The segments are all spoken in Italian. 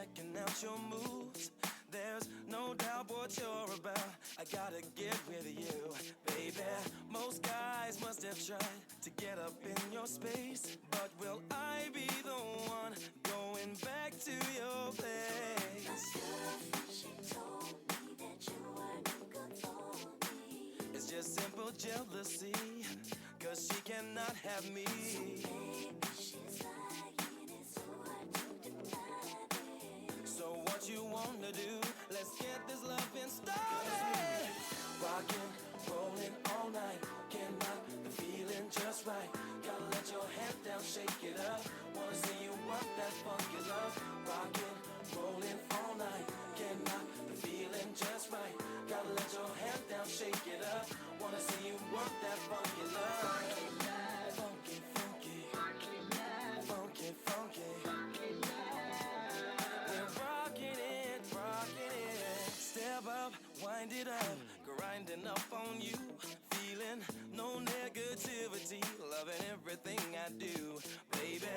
checking out your moves. There's no doubt what you're about. I gotta get with you, baby. Most guys must have tried to get up in your space, but will I be the one going back to your place? My girlfriend, she told me that you weren't good for me. It's just simple jealousy, 'cause she cannot have me. So maybe she's lying, it's so hard to deny it. So what you wanna do? Let's get this loving started. Rockin', rollin' all night, can't knock the feeling just right. Gotta let your head down, shake it up. Wanna see you work that funky love. Rockin', rollin' all night, can't knock the feeling just right. Gotta let your head down, shake it up. Wanna see you work that funky love. Funky, funky, funky, funky. We're rocking it, rocking it. Step up, wind it up, grinding up on you. Feeling no negativity, loving everything I do. Baby,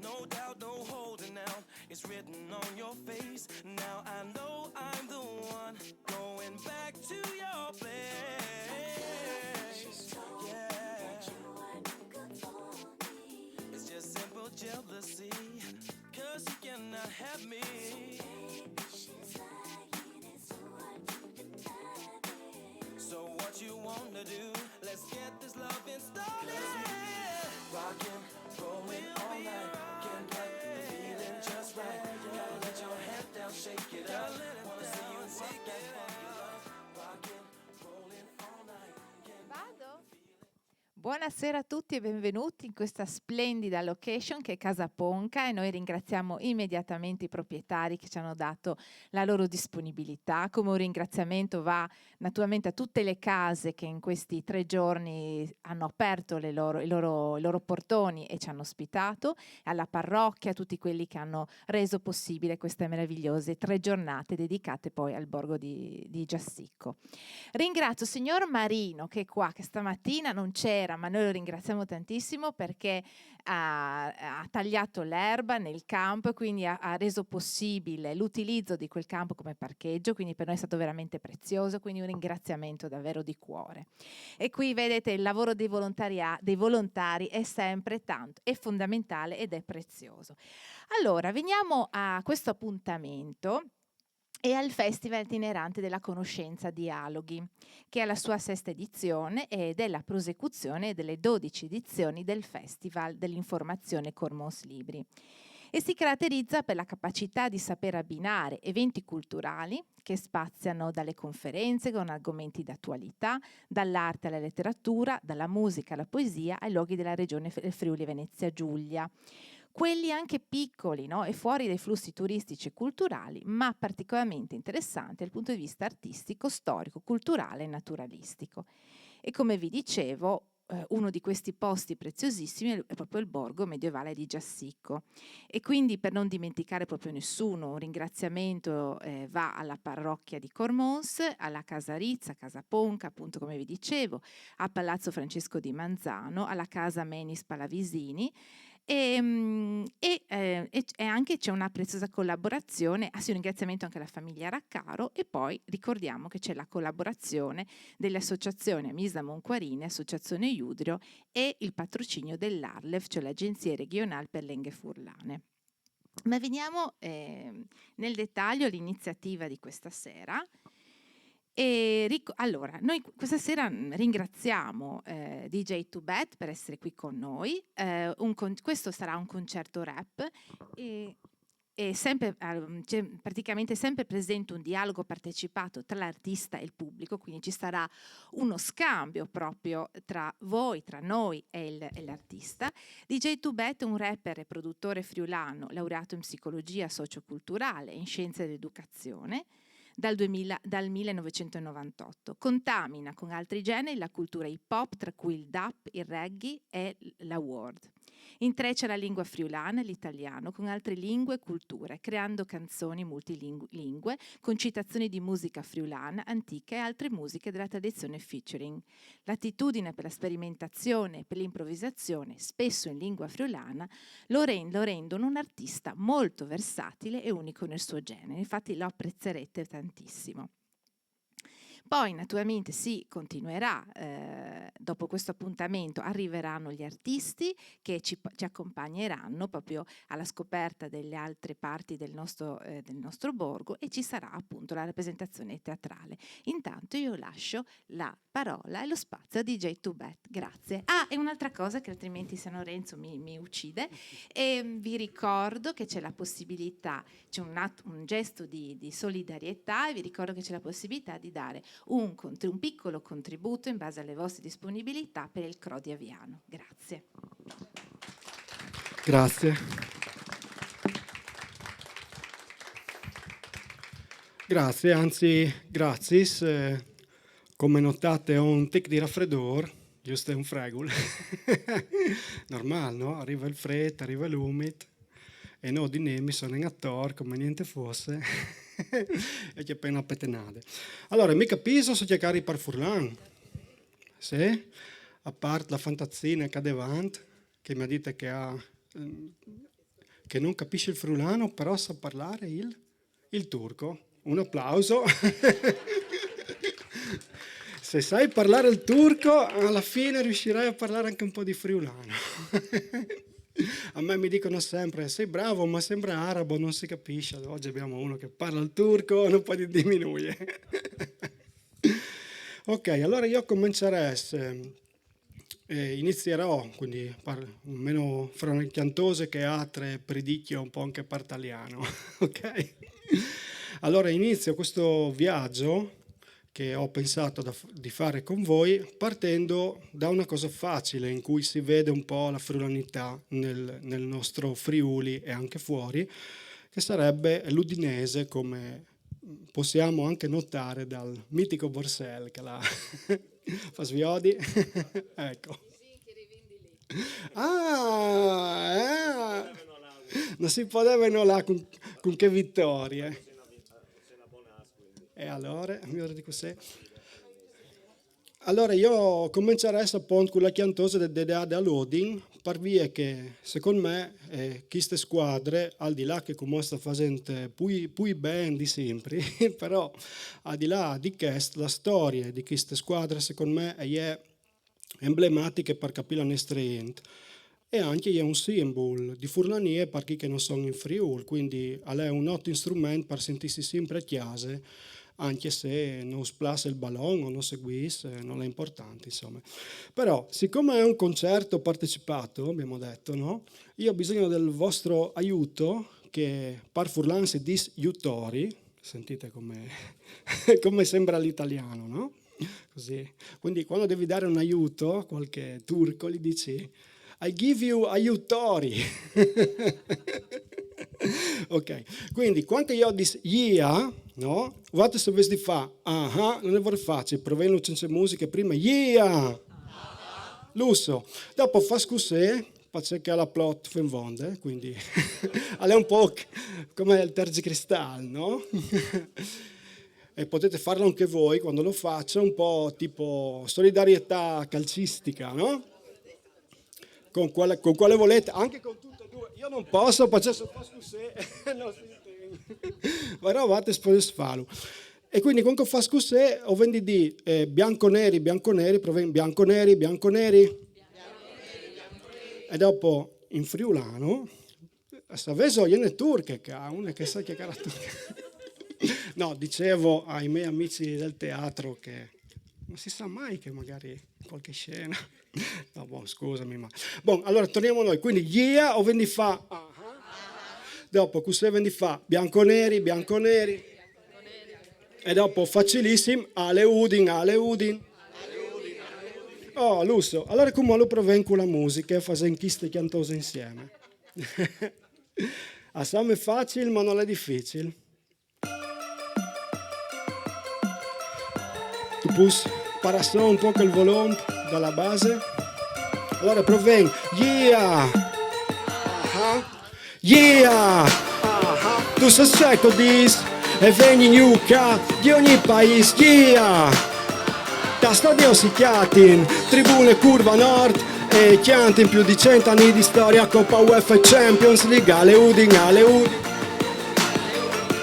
no doubt, no holding out. It's written on your face. Now I know I'm the one going back to your place. Yeah. That you weren't good for me. It's just simple jealousy, 'cause you cannot have me. Maybe she's lying, it's so hard to deny it. So what you wanna do? Let's get this loving started. Rockin', rollin' all night, can't get the feeling just right. Gotta let your head down, shake it up. Wanna see you work that funky love. Rockin', rollin' all night, can't. Vado? Buonasera a tutti e benvenuti in questa splendida location che è Casa Ponca, e noi ringraziamo immediatamente i proprietari che ci hanno dato la loro disponibilità. Come un ringraziamento va naturalmente a tutte le case che in questi 3 giorni hanno aperto i loro portoni e ci hanno ospitato, alla parrocchia, a tutti quelli che hanno reso possibile queste meravigliose 3 giornate dedicate poi al borgo di Giassicco. Ringrazio il signor Marino che è qua, che stamattina non c'era, ma noi lo ringraziamo tantissimo perché ha tagliato l'erba nel campo e quindi ha reso possibile l'utilizzo di quel campo come parcheggio, quindi per noi è stato veramente prezioso, quindi un ringraziamento davvero di cuore. E qui vedete il lavoro dei volontari è sempre tanto, è fondamentale ed è prezioso. Allora, veniamo a questo appuntamento e al Festival Itinerante della Conoscenza Dialoghi, che è la sua 6ª edizione ed è la prosecuzione delle 12 edizioni del Festival dell'Informazione Cormons Libri. E si caratterizza per la capacità di saper abbinare eventi culturali che spaziano dalle conferenze con argomenti d'attualità, dall'arte alla letteratura, dalla musica alla poesia, ai luoghi della regione Friuli Venezia Giulia. Quelli anche piccoli, no? E fuori dai flussi turistici e culturali, ma particolarmente interessanti dal punto di vista artistico, storico, culturale e naturalistico. E come vi dicevo, uno di questi posti preziosissimi è proprio il borgo medievale di Giassicco. E quindi, per non dimenticare proprio nessuno, un ringraziamento va alla parrocchia di Cormons, alla Casa Rizza, Casa Ponca, appunto come vi dicevo, a Palazzo Francesco di Manzano, alla Casa Menis Palavisini, e anche c'è una preziosa collaborazione, un ringraziamento anche alla famiglia Raccaro, e poi ricordiamo che c'è la collaborazione delle associazioni Amisa Monquarine, Associazione Iudrio e il patrocinio dell'Arlef, cioè l'Agenzia Regionale per Lenghe Furlane. Ma veniamo nel dettaglio all'iniziativa di questa sera. Allora, noi questa sera ringraziamo DJ Tubet per essere qui con noi. Questo sarà un concerto rap e sempre, c'è praticamente sempre presente un dialogo partecipato tra l'artista e il pubblico, quindi ci sarà uno scambio proprio tra voi, tra noi e l'artista. DJ Tubet è un rapper e produttore friulano, laureato in psicologia socioculturale e in scienze dell'educazione dal 1998. Contamina con altri generi la cultura hip hop, tra cui il dub, il reggae e la world. Intreccia la lingua friulana e l'italiano con altre lingue e culture, creando canzoni multilingue con citazioni di musica friulana, antica e altre musiche della tradizione featuring. L'attitudine per la sperimentazione e per l'improvvisazione, spesso in lingua friulana, lo rendono un artista molto versatile e unico nel suo genere. Infatti lo apprezzerete tantissimo. Poi naturalmente si continuerà, dopo questo appuntamento arriveranno gli artisti che ci accompagneranno proprio alla scoperta delle altre parti del nostro borgo e ci sarà appunto la rappresentazione teatrale. Intanto io lascio la parola e lo spazio a DJ Tubet. Grazie. E un'altra cosa che altrimenti se no Renzo mi uccide, e vi ricordo che c'è la possibilità, c'è un gesto di solidarietà, e vi ricordo che c'è la possibilità di dare un piccolo contributo in base alle vostre disponibilità per il CRO di Aviano. Grazie. Grazie. Grazie, anzi, gratis. Come notate ho un tic di raffreddore, giusto, è un fregul. Normal, no? Arriva il freddo, arriva l'umid. E no, di me mi sono in attore come niente fosse. E che appena pettenate. Allora, mi capisco se cercare per Furlan. Sì? A parte la fantazzina che ha davanti, che mi ha detto che non capisce il friulano, però sa parlare il turco. Un applauso. Se sai parlare il turco, alla fine riuscirai a parlare anche un po' di friulano. A me mi dicono sempre, sei bravo ma sembra arabo, non si capisce. Oggi abbiamo uno che parla il turco, non può diminuire. Ok, allora io comincerò, inizierò, quindi almeno fra le chiantose che altre predicchio un po' anche per italiano. Ok? Allora inizio questo viaggio che ho pensato di fare con voi, partendo da una cosa facile in cui si vede un po' la friulanità nel nostro Friuli e anche fuori, che sarebbe l'udinese, come possiamo anche notare dal mitico Borsell che la fa sviodi. Ecco. Non si potevano là con che vittorie. E allora, allora io comincerei appunto con la chiantosa della loading, per via che secondo me queste squadre, al di là che come sta facendo poi ben di sempre, però al di là di questo, la storia di queste squadre secondo me è emblematica per capire la nostra gente. E anche è un simbolo di Furlanie per chi che non sono in Friuli, quindi è un ottimo strumento per sentirsi sempre a chiesa, anche se non splasse il ballon o non seguisse, non è importante, insomma. Però, siccome è un concerto partecipato, abbiamo detto, no? Io ho bisogno del vostro aiuto, che par Furlan si dice aiutori, sentite come sembra l'italiano, no? Così. Quindi quando devi dare un aiuto a qualche turco, gli dici I give you aiutori. Ok, quindi quando io dico yeah, no? Guardate se vesti fa, non è vero facile, proveno senza musica prima, yeah, lusso, dopo fa scusè, perché la plot fa in vonde, quindi è un po' come il tergicristal, no? E potete farlo anche voi quando lo faccio, un po' tipo solidarietà calcistica, no? Con quale volete, anche con tutte e due. Io non posso, perché se fa scusè, non si intende. Però vate sfalo. E quindi quando fa scusè, ho vendi di bianco-neri, proven bianco-neri. E dopo in friulano, sapevo io ne turche, che ha una che sa che era turca. No, dicevo ai miei amici del teatro che non si sa mai che magari qualche scena. No, boh, scusami, ma. Bon, allora torniamo a noi. Quindi, yeah, o vendi fa. Dopo, cosa vendi fa? Bianco-neri. E dopo, facilissimo, ale udin. Oh, lusso. Allora, come lo proven con la musica e facendo queste cantose insieme? Assai facile, ma non è difficile. Tu puoi parassare un po' il volume dalla base. Allora proven, yeah, yeah, tu sei secco dis, e veni nuca di ogni paese, yeah. Da stadio si chiatin, tribune curva nord, e chiantin più di 100 anni di storia, Coppa UEFA e Champions League, ale Udin, ale Udin.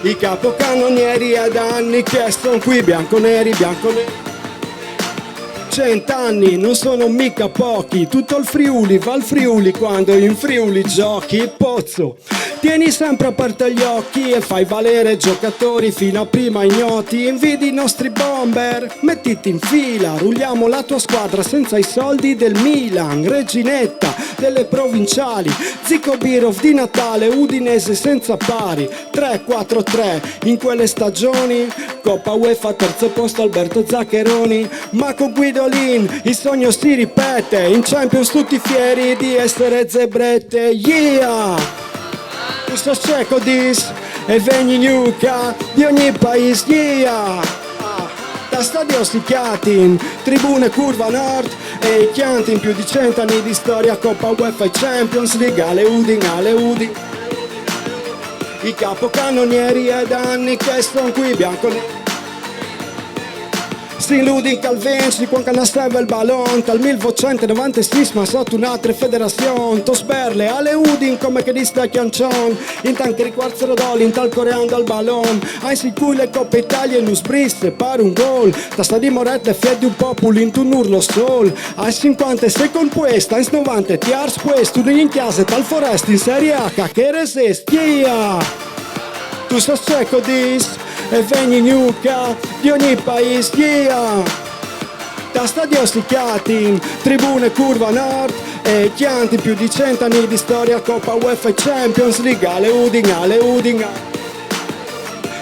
I capocannonieri è da anni che sono qui, bianconeri, bianconeri. 100 anni non sono mica pochi, tutto il Friuli va al Friuli quando in Friuli giochi. Pozzo, tieni sempre aperti gli occhi e fai valere giocatori fino a prima ignoti. Invidi i nostri bomber, mettiti in fila, rulliamo la tua squadra senza i soldi del Milan. Reginetta delle provinciali, Zico Birov di Natale, Udinese senza pari. 3-4-3 in quelle stagioni, Coppa UEFA terzo posto Alberto Zaccheroni. Ma con Guidolin il sogno si ripete, in Champions tutti fieri di essere zebrette, yeah! Questo cieco dis e veni nuca di ogni paese, yeah! Da stadio si chiatin, tribune curva nord e i chianti in più di 100 anni di storia, Coppa UEFA e Champions League, ale Udin, ale Udin. I capocannonieri è da anni che sono qui, bianconeri. Si illudi Calvenci quan canastava il ballon dal 1996 ma sotto un'altra federazione Tosberle alle Udin come che di sta chiancion in tanti riquarzero d'oli in tal coreando al ballon ai sicuri le Coppe Italia in usbrisse pare un gol da sta di Morette fiedi un popolo in un urlo sol ai 56 con questa in 90 tiars questo in chiesa tal forest in Serie A che resistia tu sto secco dis e veni nuca di ogni paese, yeah! Da stadio si chiatin, tribune curva nord e chianti più di 100 anni di storia, Coppa UEFA e Champions League, ale Udin, ale Udin.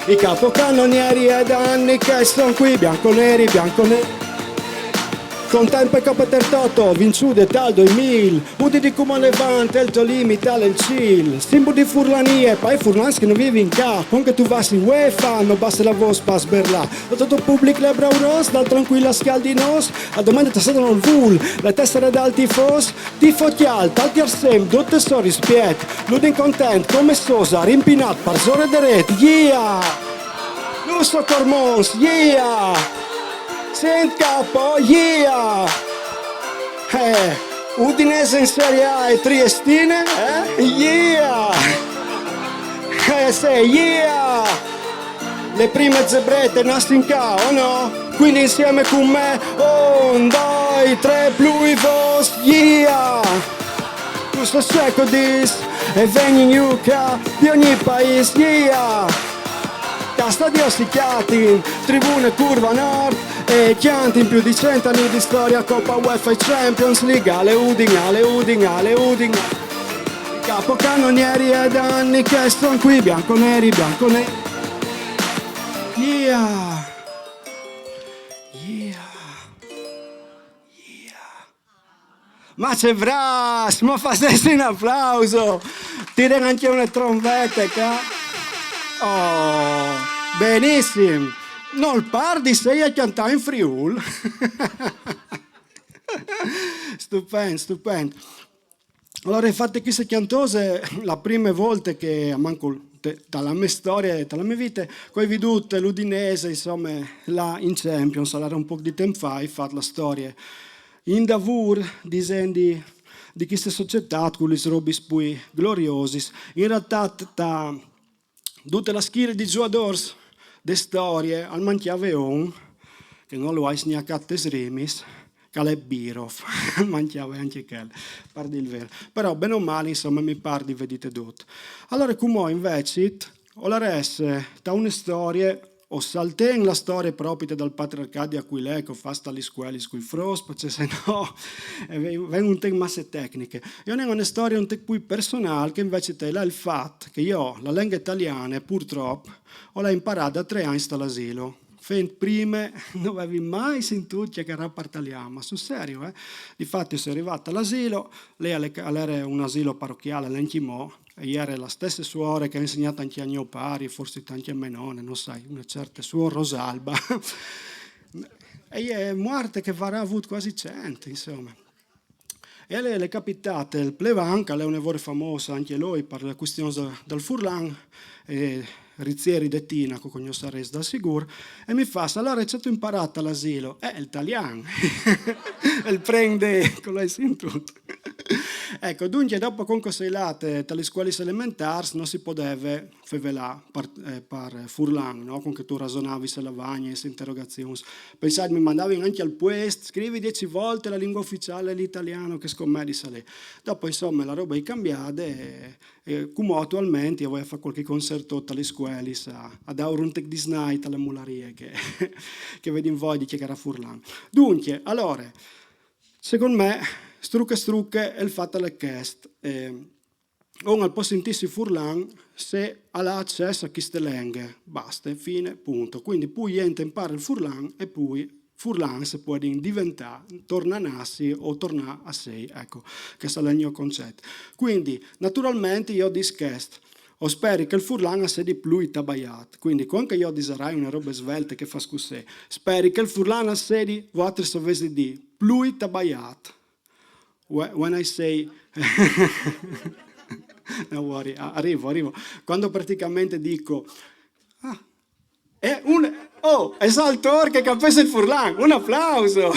I capocannonieri è da anni che sono qui, bianconeri, bianconeri. Con tempo e Coppa Tertotto, vinciude dal 2000, Udi di Cuma Levante, il tuo limite il chill. Simbo di Furlanie, pai Furlans che non vivi in ca, con che tu vassi in UEFA, non basta la voce pas sberla. Lo tutto pubblico le brauros, dal tranquilla scaldi nos, a domani tassata non vul, le tessere dal tifos, tifo chial, tal sem, tutte so rispiet, Ludin content, come sosa, rimpinat, parzore de ret, yeah! Lusso Cormons, yeah! Sent capo, yeah! Udinese in Serie A e Triestine, yeah! Sei, yeah! Le prime zebrette nascono in ca, o no? Quindi insieme con me, 1, 2, 3, pluivos, yeah! Questo secco dis e veni nuca di ogni paese, yeah! Da stadio si chiatin, tribune curva nord e chianti in più di 100 anni di storia, Coppa UEFA e Champions League, ale Udin, ale Udin, ale Udin. I capocannonieri è da anni che sono qui, bianconeri, bianconeri. Yeah, yeah, yeah. Ma c'è Vras, ma facessi un applauso, tirano anche una trombetta, ca? Oh, benissimo. Non parli, sei a cantare in Friul. Stupendo, stupendo. Allora, infatti, queste cantose, la prima volta che, manco dalla mia storia, dalla mia vita, che ho veduto l'Udinese, insomma, là in Champions, allora un po' di tempo fa, ho fatto la storia. In Davur, dicendo di queste società, con le robe poi gloriose, in realtà, tutte le schiere di giocatori, di storie, al manchiave un, che non lo hai sniaccato remis, che è Birov, manchiave anche quello, parli il vero. Però, bene o male, insomma, mi pare di vedete tutto. Allora, come invece, ho la resta da una storia, o salten la storia propria dal patriarcato a cui lei che fa sta le scuole con i fros, perché se no vengono un tema masse tecniche. Io ho una storia un po' più personale che invece te è il fatto che io la lingua italiana purtroppo ho l'ho imparata a 3 anni all'asilo. Prima non avevi mai sentito che parliamo, ma sul serio, Difatti sono arrivata all'asilo, lei era un asilo parrocchiale all'Enchimò, e era la stessa suora che ha insegnato anche a mio pari, forse anche a Menone, non sai, una certa suora Rosalba. E è morta che avrà avuto quasi 100, insomma. E lei è capitata il plevan, che è un lavoro famoso anche lui per la questione del Furlan, e Rizzieri de Tina, che conosco da sicuro, e mi fa, allora è stato imparato all'asilo, l'italiano, e il prende, con lei sentito. Ecco, dunque dopo con sei late dalle scuole elementari non si poteva fare per Furlan, no? Con che tu ragionavi se lavagne e se interrogazioni. Pensate, mi mandavi anche al puest, scrivi 10 volte la lingua ufficiale l'italiano, che scommedi sa lì. Dopo insomma la roba è cambiata e come attualmente io voglio fare qualche concerto alle scuole ad Auruntec di Snite alle mularie che vedi in voi che era Furlan. Dunque, allora, secondo me strucche è il fatto alle chest. On al posto sentirsi Furlan se ha accesso a queste lingue, basta, fine, punto. Quindi poi impara il Furlan e poi Furlan si può diventare, torna a nassi o torna a sei, ecco, questo è il mio concetto. Quindi, naturalmente io dischest, o spero che il Furlan sia di più tabagliato, quindi quando io disarai una roba svelta che fa scusse, spero che il Furlan sia di vostri sovesi di più tabagliato. When I say no worry, arrivo. Quando praticamente dico è Saltor che capisce il Furlan, un applauso.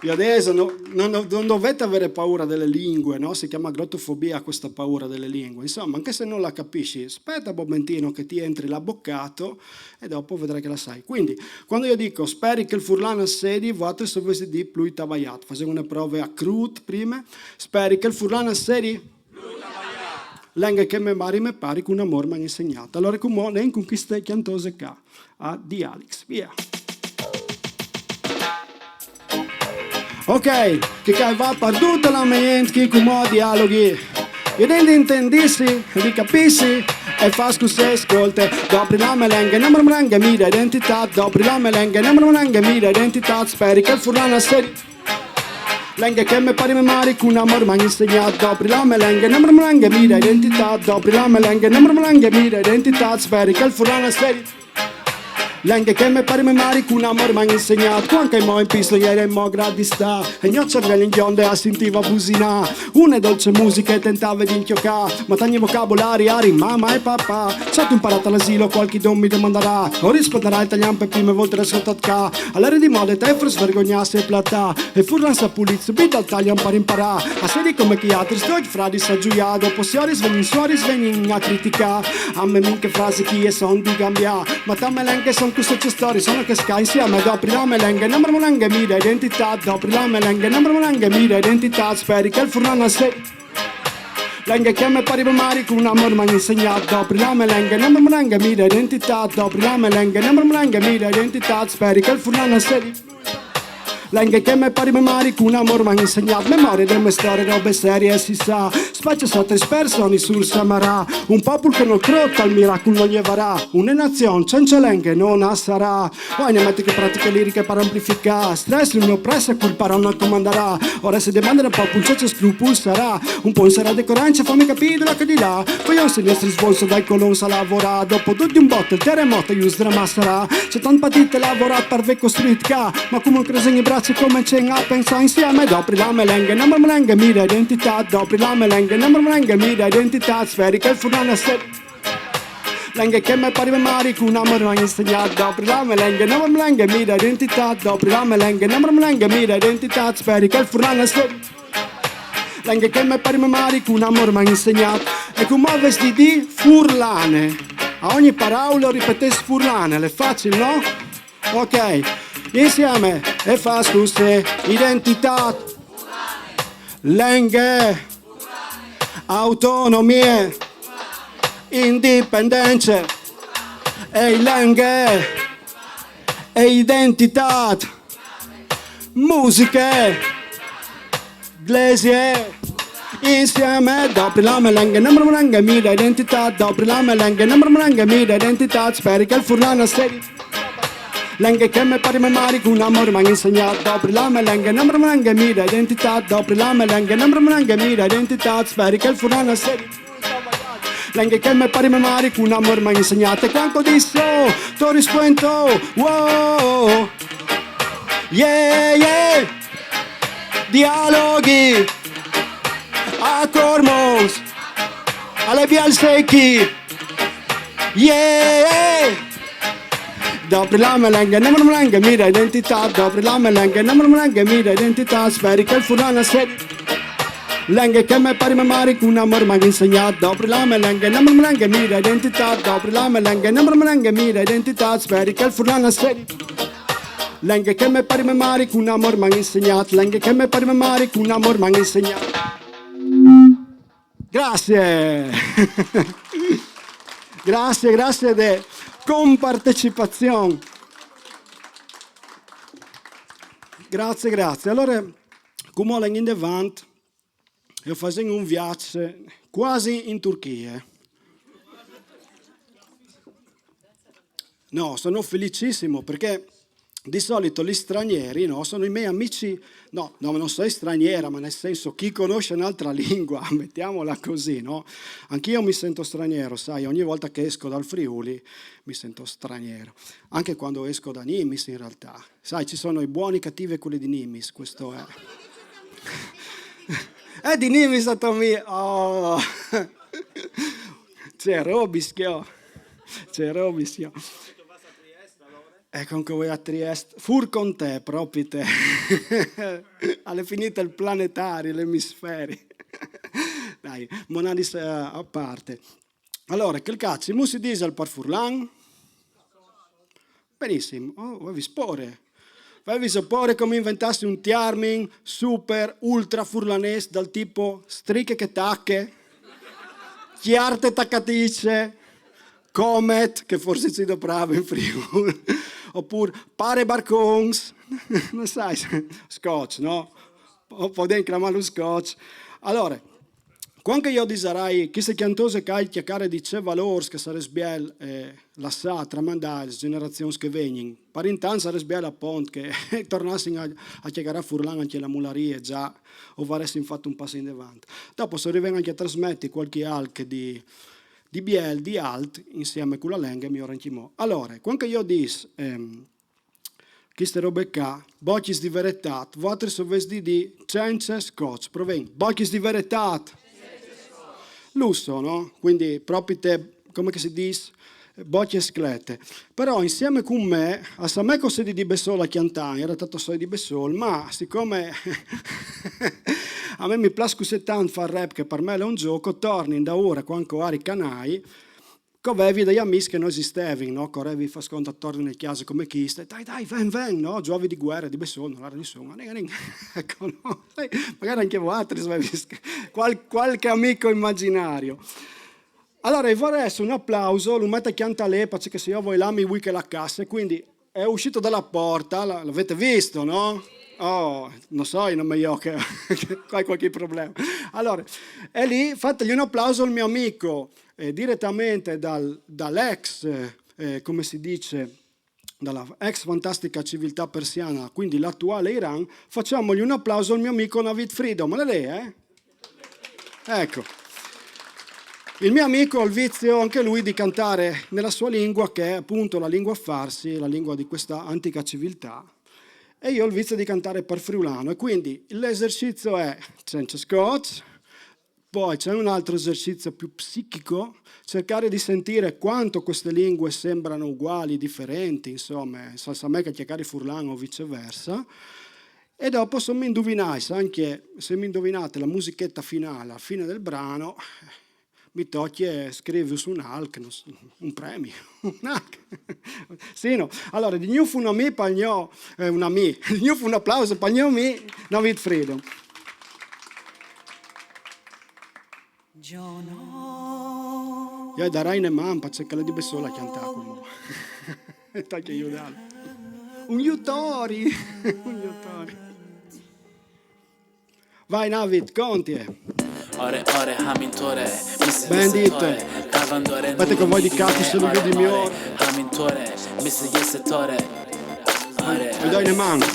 Io adesso non dovete avere paura delle lingue, no? Si chiama glottofobia questa paura delle lingue. Insomma, anche se non la capisci, aspetta un momentino che ti entri l'abboccato e dopo vedrai che la sai. Quindi, quando io dico speri che il Furlan assedi, vostri sovesi di più tabagliato. Facevo una prova a crud prima. Speri che il Furlan assedi? Più tabagliato. Lenga che me mari me pari con un amor mi ha insegnato. Allora, come ne conquiste chiantose ca di Alex. Via. Ok, che va per tutta la mente che come dialoghi. E di intendissi, di capissi, e fa scusse ascolte. Dopri la melenga, non me mira identità. Dopri la melenga, non me mira identità. Speri che il Furlan assedi. Lenga che me pari me mari con un amor mi ha insegnato. Dopri la melenga, non me mira identità. Dopri la melenga, non me mira identità. Speri che il Furlan assedi. Lenga che me pari me mari con un amor mi ha insegnato. Quando mo in pista ieri mo gradi sta e il mio cervello in gionde a sentiva busina. Una dolce musica e tentava di inchiocca, ma tagli vocabolari a mamma e papà. C'ho imparato all'asilo qualche don mi domanderà, o risponderà italiano per prime volte l'ascoltato ca. All'era di moda te far svergognarsi e platà. E Furlan sa pulizio bida al taglian per imparare. A sedi come chi altri sto fradi sa giuia. Dopo suori svegni a critica. A me minche frasi chi e son di cambia. Ma tamme lenche son queste storie sono che sky insieme dopo la melenga non me mira identità dopo la melenga non me mira identità speri che il Furlan sei lenga che me pari mari con un amor mi ha insegnato dopo la melenga non me mira identità dopo la melenga non me mira identità speri che il Furlan sei lenga che me pari mari con un amor mi ha insegnato memoria delle mie storie robe serie si sa spaccia sotto persone sul Samarà un popolo che non crotta al miracolo non gli varrà una nazione senza lenga non ha sarà poi ne metti che pratiche liriche per amplificare stress il mio presso quel non comanderà ora se demanda un po' un ceccio scrupolo sarà un po' in sarà decoranza fammi capire la che di là poi un sinistro svolso dai colon sa lavorare dopo tutti un botto il terremoto io sdramasserà c'è tanto patite lavorato per ve costruito ca ma come un crese in braccio come c'è a pensare insieme dopo la melenga non me mira identità dopo la melenga non me mira identità sferica il Furlan sei lenga che me pari me mari con un amor mi ha insegnato dopo la melenga non me mira identità dopo la melenga non me mira identità sferica il Furlan sei lenga che me pari me mari con un amor mi ha insegnato e come vesti di Furlane a ogni parola ripetessi Furlane è facile no? Ok insieme e fa scusse identità lenghe autonomie indipendenze e lenghe e identità musiche iglesie insieme dopo la melenga non me mira identità dopo la melenga non me mira identità speri che il Furlan sei lenga che me pari me mari con un amore mi ha insegnato dopo la melenga non me mira identità dopo la melenga non me mira identità speri che il Furlan sei lenga che me pari me mari con un amore mi ha insegnato e quanto disso t'ho risposto wow yeah yeah dialoghi, a Cormons, alle Bial Secchi, yeah! Dopo la melenga, non melenga, mira identità, dopo la melenga, non melenga, mira identità, speri che il furlano sedi. Lenga che me pari me mari con un amor mi ha insegnato, dopo la melenga, non melenga, mira identità, dopo la melenga, non melenga, mira identità, speri che il furlano sedi. Lenga che me pari me mari con un amor mi ha insegnato, lenga che me pari me mari con un amor mi ha insegnato. Grazie. Grazie de compartecipazione. Grazie. Allora, come in davanti, io facevo un viaggio quasi in Turchia. No, sono felicissimo perché di solito gli stranieri, no, sono i miei amici, no, non sei straniera, ma nel senso chi conosce un'altra lingua, mettiamola così, no? Anch'io mi sento straniero, sai, ogni volta che esco dal Friuli mi sento straniero, anche quando esco da Nimis in realtà. Sai, ci sono i buoni, i cattivi e quelli di Nimis, questo è. È di Nimis a Tomì, oh! C'è Robischio. Comunque voi a Trieste, fur con te, proprio te. Alle finite il planetario, l'emisferi. Dai, monadis a parte. Allora, che cazzo, mu si dice al par furlan? Benissimo, avevi spore. Avevi sapore come inventassi un tiarming super ultra furlanese dal tipo striche che tacche, chiarte taccatice, comet, che forse ci dovrava in Friuli, oppure pare barcons, non sai, scotch, no? O puoi chiamare lo scotch. Allora, quando io disarai chi se chiantose che hai chiacchiere di ce valors che sarebbe biel la sa tramandare generazioni che vengono, per intanto sarebbe biel appunto che tornassero a chiacchiere a Furlan anche la mularia già o varessimo fatto un passo in avanti. Dopo se arrivano anche a trasmettere qualche alche di biel, di alt, insieme con la lingua mi oranchimo. Allora, quando io dis queste robe qua, bocchis di verità, vostri sovesti di cenze scotch, proven, bocchis di verità, lusso, no? Quindi proprio te, come si dice, bocche sclette. Però insieme con me, a me cosa di Bessol a Chiantani, era stato solo di Bessol, ma siccome a me mi piace tanto fare rap, che per me è un gioco, torni da ora, quando eri canai, avevi degli amici che non esistevano, no? Correvi fa sconto attorno nel chiaso come chiste, dai, ven, no? Giovi di guerra, di Besson, non era nessuno, ecco, no? Magari anche voi altri, qualche amico immaginario. Allora, vorrei un applauso, lo metto a chianta l'epa, che se io vuoi là mi vuoi che la cassa, quindi è uscito dalla porta, l'avete visto, no? Oh, non so, non io che hai qualche problema. Allora, è lì, fategli un applauso al mio amico, direttamente dall'ex, come si dice, dalla ex fantastica civiltà persiana, quindi l'attuale Iran, facciamogli un applauso al mio amico Navid Freedom. Ma lei, Ecco. Il mio amico ha il vizio, anche lui, di cantare nella sua lingua, che è appunto la lingua farsi, la lingua di questa antica civiltà. E io ho il vizio di cantare per friulano. E quindi l'esercizio è senza scotch. Poi c'è un altro esercizio più psichico, cercare di sentire quanto queste lingue sembrano uguali, differenti, insomma, salsa me che chiacchiere furlano o viceversa. E dopo se mi indovinate, anche se mi indovinate la musichetta finale, alla fine del brano, mi tocchi e scrivi su un ALC, un premio. Sì, no. Allora, di new fu una mi, pagnò, di new fu un applauso, pagnò mi, Navid Freedom. Io darai ne mampa, c'è che la di Bessola cantare come e tagli aiutare. Un iutori. Vai Navid, conti. Ore, hamintore. Bandit. Aspetta che vuoi di capo se lo vedi mio. Hamintore, mi se tore. Vi dai le mani.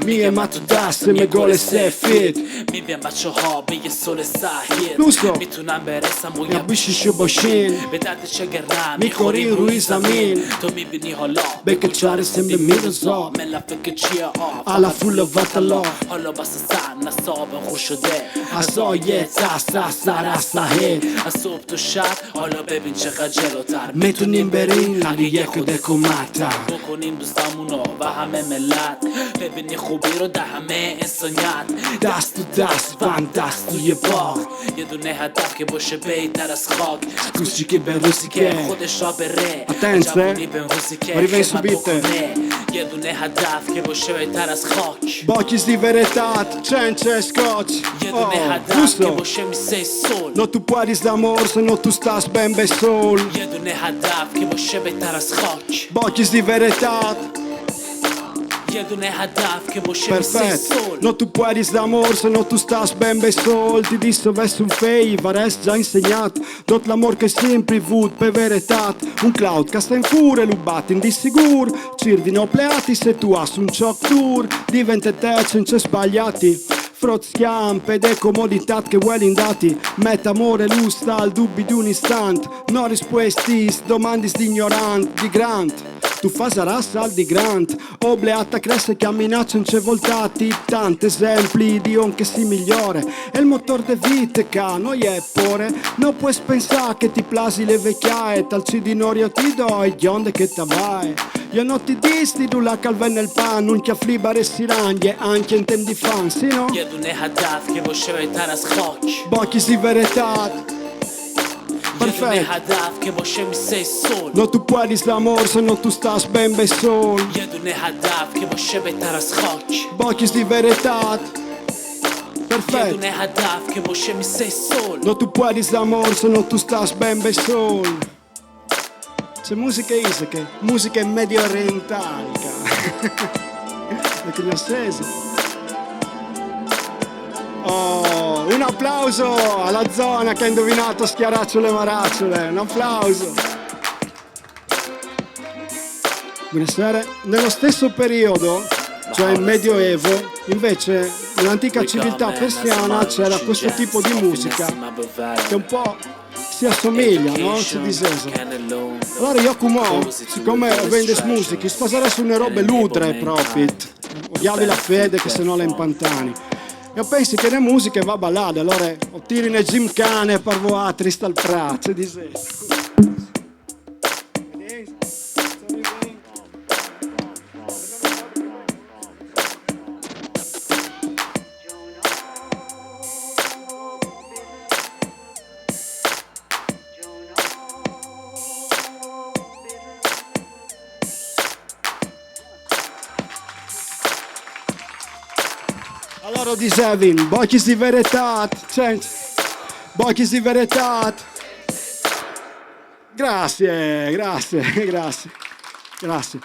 Mie ma tu das, me gole se fit. میبین بچه ها به یه سول ساحل Lusso. میتونم برسم و یا بیشی شو باشین. به درد چگرم میخوریم روی زمین. تو میبینی حالا بکچاره سمبه میرزا. ملفه که چیه Alla fulla vatala. حالا بس سن نصاب خور شده Asoye tassa sarà sahed. از صبح تا شب حالا ببین چقدر جلوتر میتونیم بریم قریه خود کمتا. بکنیم دوستامونو و همه ملت ببینی خوبی رو در همه انسانیت دست تو دست دست توی باغ. یه دونه هدف که باشه بهتر از خاک روسی که به روسی که که. خودش را بره Attenze. جوونی به روزی که Arriva in خدمت subite. بکنه یه دونه هدف که باشه بهتر از خاک Bocchis di verità, c'è scotch. یه دونه هدف که giusto. باشه میسه سول No tu puoi d'amor se no tu stas ben sol. یه دونه هدف که باشه بهتر از خاک Bocchis di verità, یه دونه هدف که باشه میسه perfetto. سول No tu puoi d'amor se no tu stas ben sol. Ti disse verso un fei, varest già insegnato. Tot l'amor che sempre vut per verità. Un cloud che sta in fure, lubat in dissicur. Cirdi no pleati se tu has un choc tour. Diventa te senza sbagliati. Frot schiampe ed è comodità che vuoi indati. Mette amore lusta al dubbio di un istante. No risposti, domandi di ignorante, di grant. Tu fai sarà sal di grant. Obleata cresce che minaccia non c'è voltati. Tanti esempi di on che si migliore. E il motore de vite che noi è pure. Non puoi pensare che ti plasi le vecchiaie. Tal ci di norio ti do e gli onde che ti vai. Io non ti disti tu la calva nel pan. Non ti afflibare si rangie anche in tem di fan, sì no? یه دونه هدف که باشه بهتر از خاک Bocchi di verità. یه دونه Perfetto. هدف که باشه میسه سول No tu puoi d'amor se no tu stas ben sol. یه دونه هدف که باشه بهتر از خاک Bocchis di verità. یه Perfetto. دونه هدف که باشه میسه سول No tu puoi d'amor se no tu stas ben sol. C'è musica che musica medio orientale. Perché mi ha sese. Oh, un applauso alla zona che ha indovinato schiaracciole e maracciole. Un applauso. Buonasera. Nello stesso periodo, cioè il Medioevo, invece nell'antica civiltà persiana c'era questo tipo di musica che un po' si assomiglia, no? Si disese. Allora io come, siccome vende musica, spasare su una robe ludre proprio, odiavi la fede che se no le impantani. Io penso che le musiche va ballate, allora o tiri ne gymkhane per voatri sta al prato, dice. Allora dicevi, bocchi di verità, bocchi di verità. Grazie, grazie, grazie, grazie.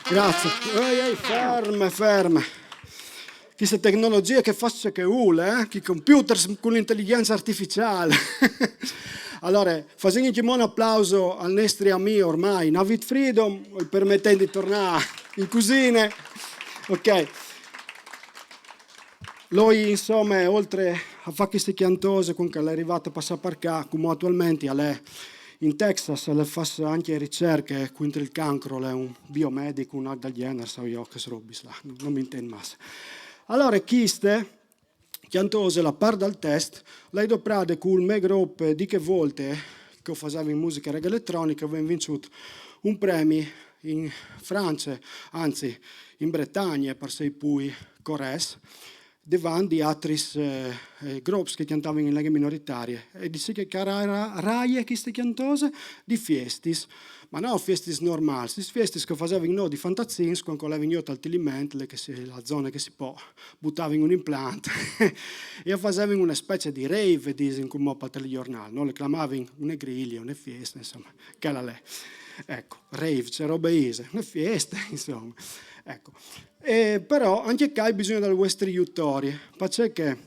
Grazie. Ehi, ferme, ferme. Queste tecnologie che faccio che ule, che computer con l'intelligenza artificiale. Allora, facendo un applauso al nostro amico ormai, Navid Freedom, permettendo di tornare in cucina. Ok. Lui, insomma, oltre a fare queste chiantose, comunque è arrivato a passare per qua, come attualmente è in Texas, le fa anche ricerche contro il cancro, è un biomedico, un del genere, so io che robe là, non mi intendo massa. Allora, queste chiantose, la par dal test, lei doprade con il mio gruppo di che volte che facevo in musica reggae elettronica, avevo vinto un premio in Francia, anzi in Bretagna, per sei poi Corres, davanti a altri gruppi che cantavano in lingue minoritarie. E dice che era raie queste cantose di festis, ma non festis normali, questi festis che facevano noi di fantazzins, quando avevano tanti alimenti, la zona che si può buttare in un impianto, e facevano una specie di rave, dicono come per il giornale, no? Le chiamavano una griglia, una festa, insomma, che era lei. Ecco, rave, c'è roba easy, una festa, insomma. Ecco. Però anche qua bisogna delle vostre aiutori, perché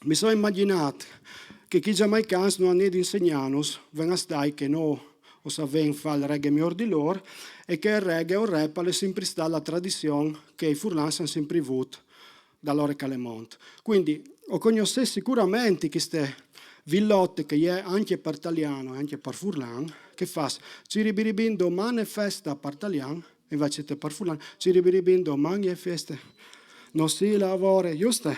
mi sono immaginato che chi giamaicani non hanno insegnato, venga stai che no, o saven fa il reggae miglior di loro, e che il reggae o il rap è sempre stata la tradizione che i furlans hanno sempre avuto da loro Calemont. Quindi ho conosciuto sicuramente queste villotte che è anche per italiano e anche per furlan, che fa ciribiribin domani è festa per italiano, invece per furlan ciribiribin domani è festa, non si lavora, giusto?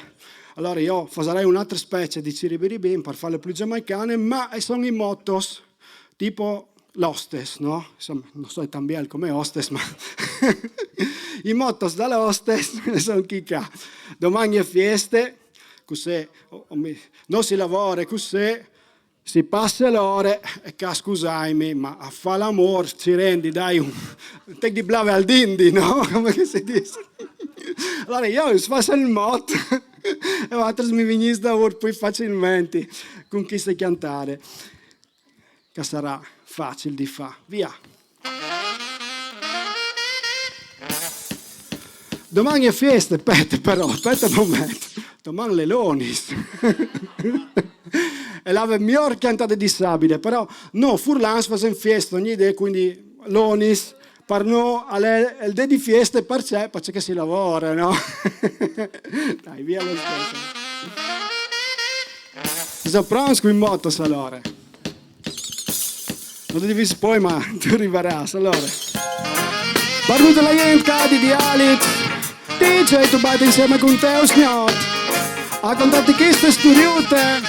Allora io farei un'altra specie di ciribiribin per farle più giamaicane, ma sono i mottos, tipo l'hostess, no? Insomma, non so tan bene come hostess, ma i mottos dall'hostess sono chicca. Domani è feste, così, non si lavora, così, si passa l'ore, e scusami, ma a fare l'amore ci rendi, dai, un te di blave al dindi, no? Come si dice? Allora io faccio il motto, e altri mi venisse da ora poi facilmente con chi sa cantare, che sarà facile di fare. Via. Domani è festa, aspetta un momento. Domani le lonis. E la miglior cantata di Sabile, però no, furlans fa sempre festa ogni idea, quindi lonis, per no, il de di festa per c'è, perché che si lavora, no? Dai, via lo stesso. Sono pronti con i motos allora. Non ti devi poi, ma tu arriverai, allora. Parluto la gente di Alex, DJ tu batti insieme con te o sgnot. A contatti queste studiute,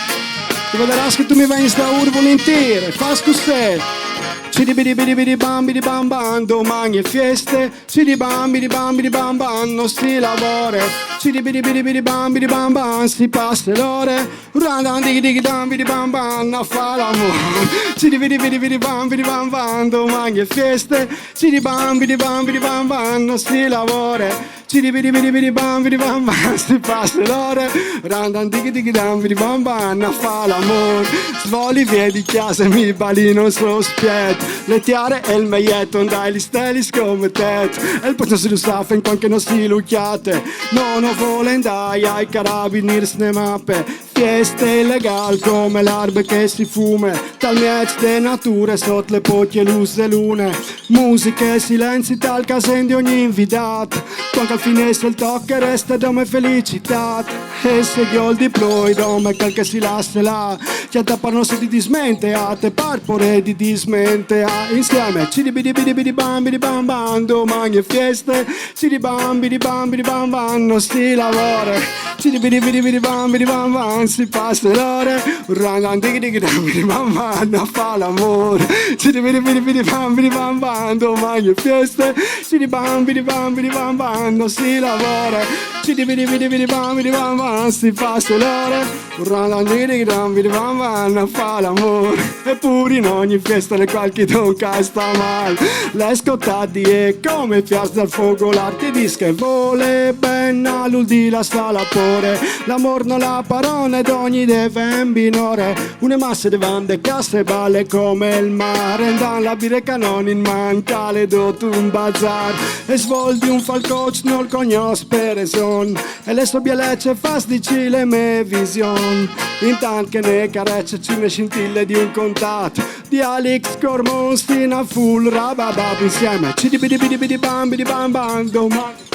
ti vedrai che tu mi vai in sta ur volentieri, fa scusse. Ciribiribiribiri bambidi bam bam, domani è feste. Ciribambidi bambidi bam bam, non si lavora. Ciribiribiribiri bambidi bam bam, si passa l'ore. Randan digi digi dambidi bam bam, a fa l'amore. Ciribiribiribiri bambidi bam bam, domani è feste. Ciribambidi bambidi bam bam, non si lavora. Ciribiribiribiri bambidi bam bam, si passa l'ore. Randan digi digi dambidi bam bam, a fa l'amore. Svoli via di casa, mi balino so spiet. Le tiare e il maglietto, andai gli steli scommettet. E il posto si lo sa, fin quando non si lucchiate. Non ho vole andai ai carabinieri ne mappe. Fieste illegal come l'erba che si fume. Tal miec de nature sotto le pocchie luce lune. Musica e silenzi tal casen di ogni invitat. Quando al fine il tocca resta dome felicità. E se gli di ploi dome quel che si lascia là. Che da par non si di dismente a te par pure di dismente a. Insieme ciribidibidi bambidi bam bam, domani è feste. Ciribambidi bambidi bam bam, non si lavora. Ciribidibidi bambidi bam bam, si passa l'ore. Rangan digi digi dambidi bam bam, a fa l'amore. Ciribidibidi bambidi bam bam, domani è feste. Ciribambidi bambidi bam bam, non si lavora. Ciribidibidi bambidi bam bam, si passa l'ore. Rangan digi digi dambidi bam bam, a fa l'amore. Eppure in ogni festa le qualche donca sta mal. Le scottati e come piazza al fuoco l'arte di che vole ben all'uldi la sala pore. L'amor non la parola d'ogni deve binore. Une masse de vande casse balle come il mare. Dan la birra canon in manca le dot un bazar. E svoldi un falcoch non cognos per son. E le sobielecce fastici le me vision. Intanto che ne carecce ci ne scintille di un contatto. Di Alex Cormons in a full rababab insieme. Cidibidibidi bambidi bam bam domani.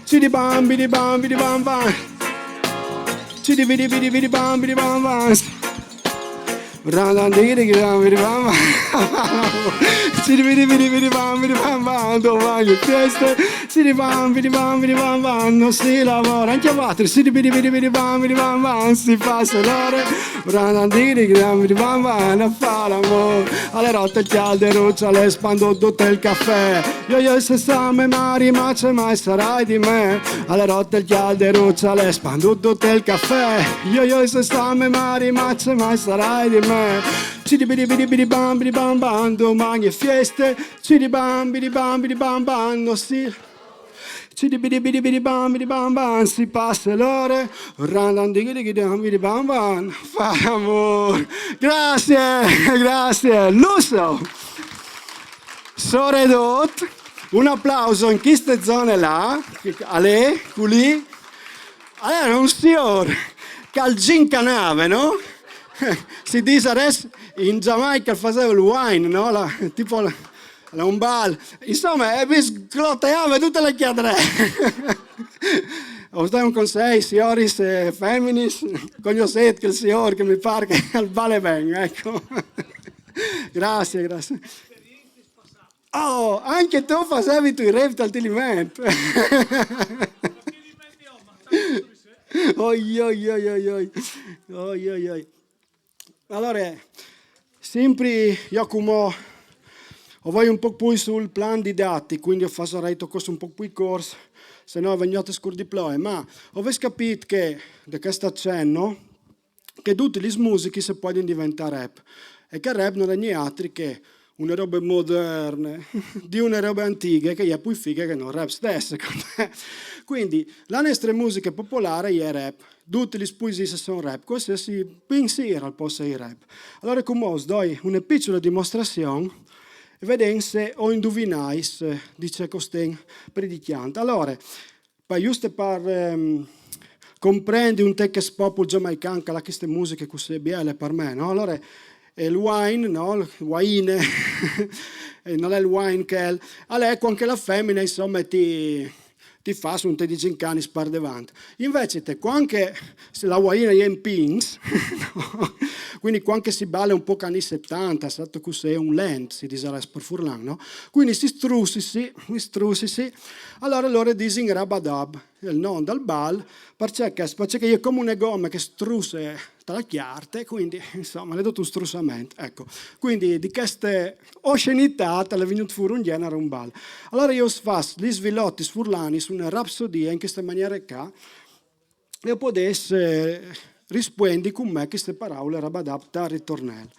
Cidibambidi bambidi bam bam. Cidibidibidi bambidi bam bam. Randandigidi bambidi bam bam. Cidibidibidi bambidi bam bam, domani è feste. Cidibambidi bambidi bam bam, non si lavora. Anche a battere. Cidibidibidi bambidi bam bam, si passa l'ore. Randandigidi bambidi bam bam, a fa l'amore. Alle rotte il calderuccia, le spando tutto il caffè. Io se same mari, ma c'è mai sarai di me. Alle rotte il calderuccia, le spando tutto il caffè. Io se same mari, ma c'è mai sarai di me. Cidibidibidi bambidi bam bam, domani è feste. Cidibambidi bambidi bam bam, non si. Cidibidibidi bambidi bam bam, si passa l'ore. Randandigidi bambidi bam bam, fa amore. Grazie, grazie. Lusso. Soredot. Un applauso in queste zone là. Ale, qui. Allora, un signor che al gincanave, no? si dice adesso in Giamaica faceva il wine, no? Tipo un bal. Insomma, sclotteava tutte le chiedre. Ho dato un consiglio, signori femminis, conoscete il signore che mi pare che al bale venga, ecco. Grazie. Oh, anche tu facevi i rap al tilimento. Oi. Allora, sempre io come ho un po' più sul plan di dati, quindi ho fatto un po' più corso, se no venite scurdiploe, ma ho capito che da questo accenno che tutte le musiche si possono diventare rap e che il rap non è niente che una roba moderna, di una roba antica che è più figa che non rap stesso. Quindi la nostra musica popolare è rap, tutte le poesie sono rap, qualsiasi pensiero possa essere rap. Allora come os do una piccola dimostrazione e vedete se o indovinate di che costeng predichiante. Allora, giusto per comprendere un te che popolo giamaicano che ha queste musiche così belle per me, no? Allora, il wine, no? Il wine, non è il wine che è... Allora, anche la femmina, insomma, ti fa su un te di gincani spar davanti. Invece, anche se la wine è in pins, no? Quindi anche si balla un po' anni 70, è stato così un lent, si dice per furlan, no? Quindi si strussi, allora loro dicono rabadab, il nome del bal, perché è come una gomma che strusse tra le chiarte, quindi insomma le do un strussamento, ecco. Quindi di queste oscenità è venuto fuori un genere, un bal. Allora io faccio gli svilotti furlani su una rapsodia in questa maniera qua, e potesse rispondi con me queste parole rabadab da ritornello.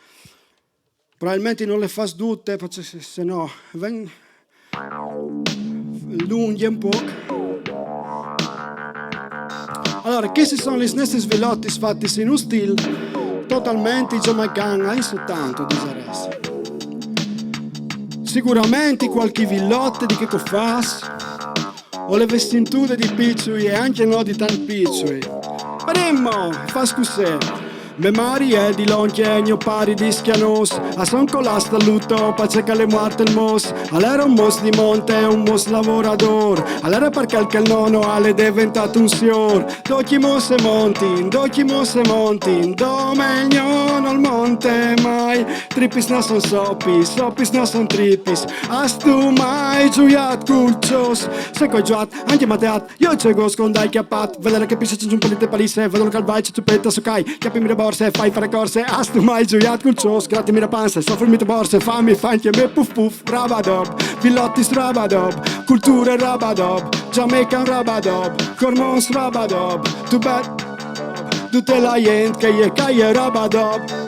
Probabilmente non le faccio tutte, perché se no vengono lunghe un po'. Allora, questi sono gli nostri svilotti fatti in un stile totalmente giamaicano, anni 70, diseresti. Sicuramente qualche villotte di che fas, o le vestinture di piccioli e anche no di tanti piccioli. Faremmo, fa scusare. Memoria di lonchegno pari di schianos, a son colasta lutto, pace che le muarte il mos. All'era un mos di monte, un mos lavorador. All'era perché il nono è diventato un signor. Dochi mos e monti, dome il monte mai. Trippis no son sopis no son trippis. Astu mai giuiat culcios. Se coi giuat, anche mateat, io c'è gos con dai chiappat. Vedere che pisce c'è un pelite palisse, vedo che al vai c'è ciupetta su kai. Chiapimi le borse, fai fare corse, astu mai giuiat culcios. Grattimi la panza, soffrimi le borse, fammi anche me puff puff. Rabadob, villottis rabadob, cultura rabadob, Jamaican rabadob, cormons rabadob, tu bet, tutte la gente che è caie rabadob.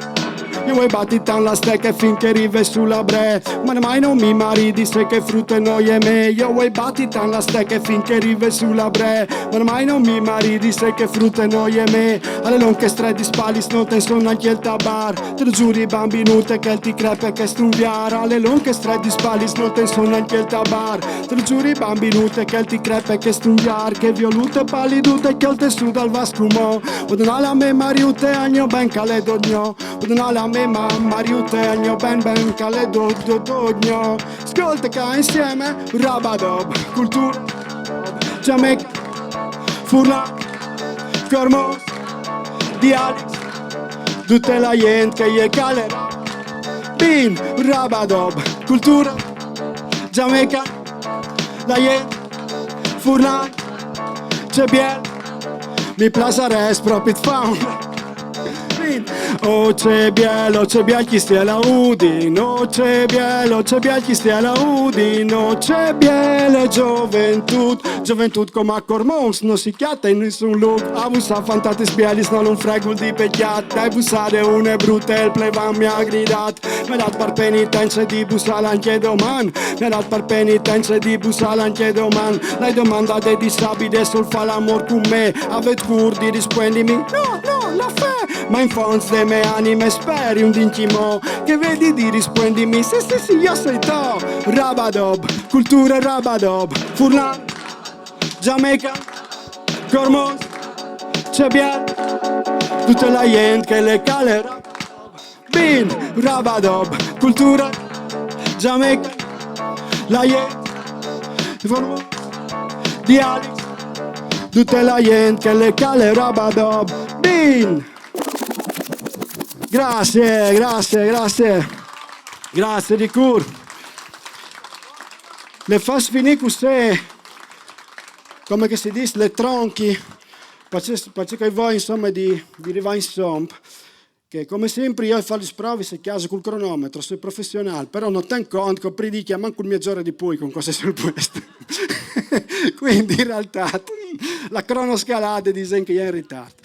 Io vuoi battitan la stecca finché rive sulla bre, ma mai non mi maridi se che frutto e noi e me. Io vuoi battitan la stecca finché rive sulla bre, ma mai non mi maridi se che frutto e noi e me. Alle lonche strade spalis non te sono anche il tabar, te lo giuri bambinute che ti crepe che stunviar. Alle lonche strade spalis non te sono anche il tabar, te lo giuri bambinute che ti crepe che stunviar. Che violute pallidute che il tessuto al vascumo, odonala a me mariute agno ben caledogno, odonala a me mariute agno ben caledogno. Ascolta che insieme rabadob, cultura, Jamaica, furla, cormos, dialis, tutte la gente che è calera. Bim, rabadob, cultura, Jamaica, la gente, furla, c'è bien, mi place res proprio fauna. Oh c'è bielo chi stia la udi, no c'è bielo chi stia la udi, no c'è bielo gioventù come a cormons, non si chiatta in nessun look, abusa fantate spielis, non un fregul di pecchiat, dai bussare une brutte, il plevan mi ha gridat, mi ha dat per penitenza di bussare anche doman, mi ha dat per penitenza di bussare anche doman, lei domanda de disabile sul fa l'amor con me, avet cur di rispondimi, no, la fe, ma in fons de me anime speri un d'intimo, che vedi di rispondimi, sì, io sei to, rabadob, cultura rabadob, furlan, Jamaica, cormos, c'è bien, tutta la gente che le calera. Bin, Rabadob, cultura, Jamaica, la di Alex, tutta la gente che le cale Rabadob, Bin. Grazie, grazie, grazie, grazie di cur. Le fas finire così, come che si dice, le tronchi, perché che voi insomma di arrivare insomma, che come sempre io faccio le prove se caso col cronometro, sono professionale, però non tengo conto che prima di chiamare un mezz'ora di poi con cose sul questo. Quindi in realtà la cronoscalata dice che io è in ritardo.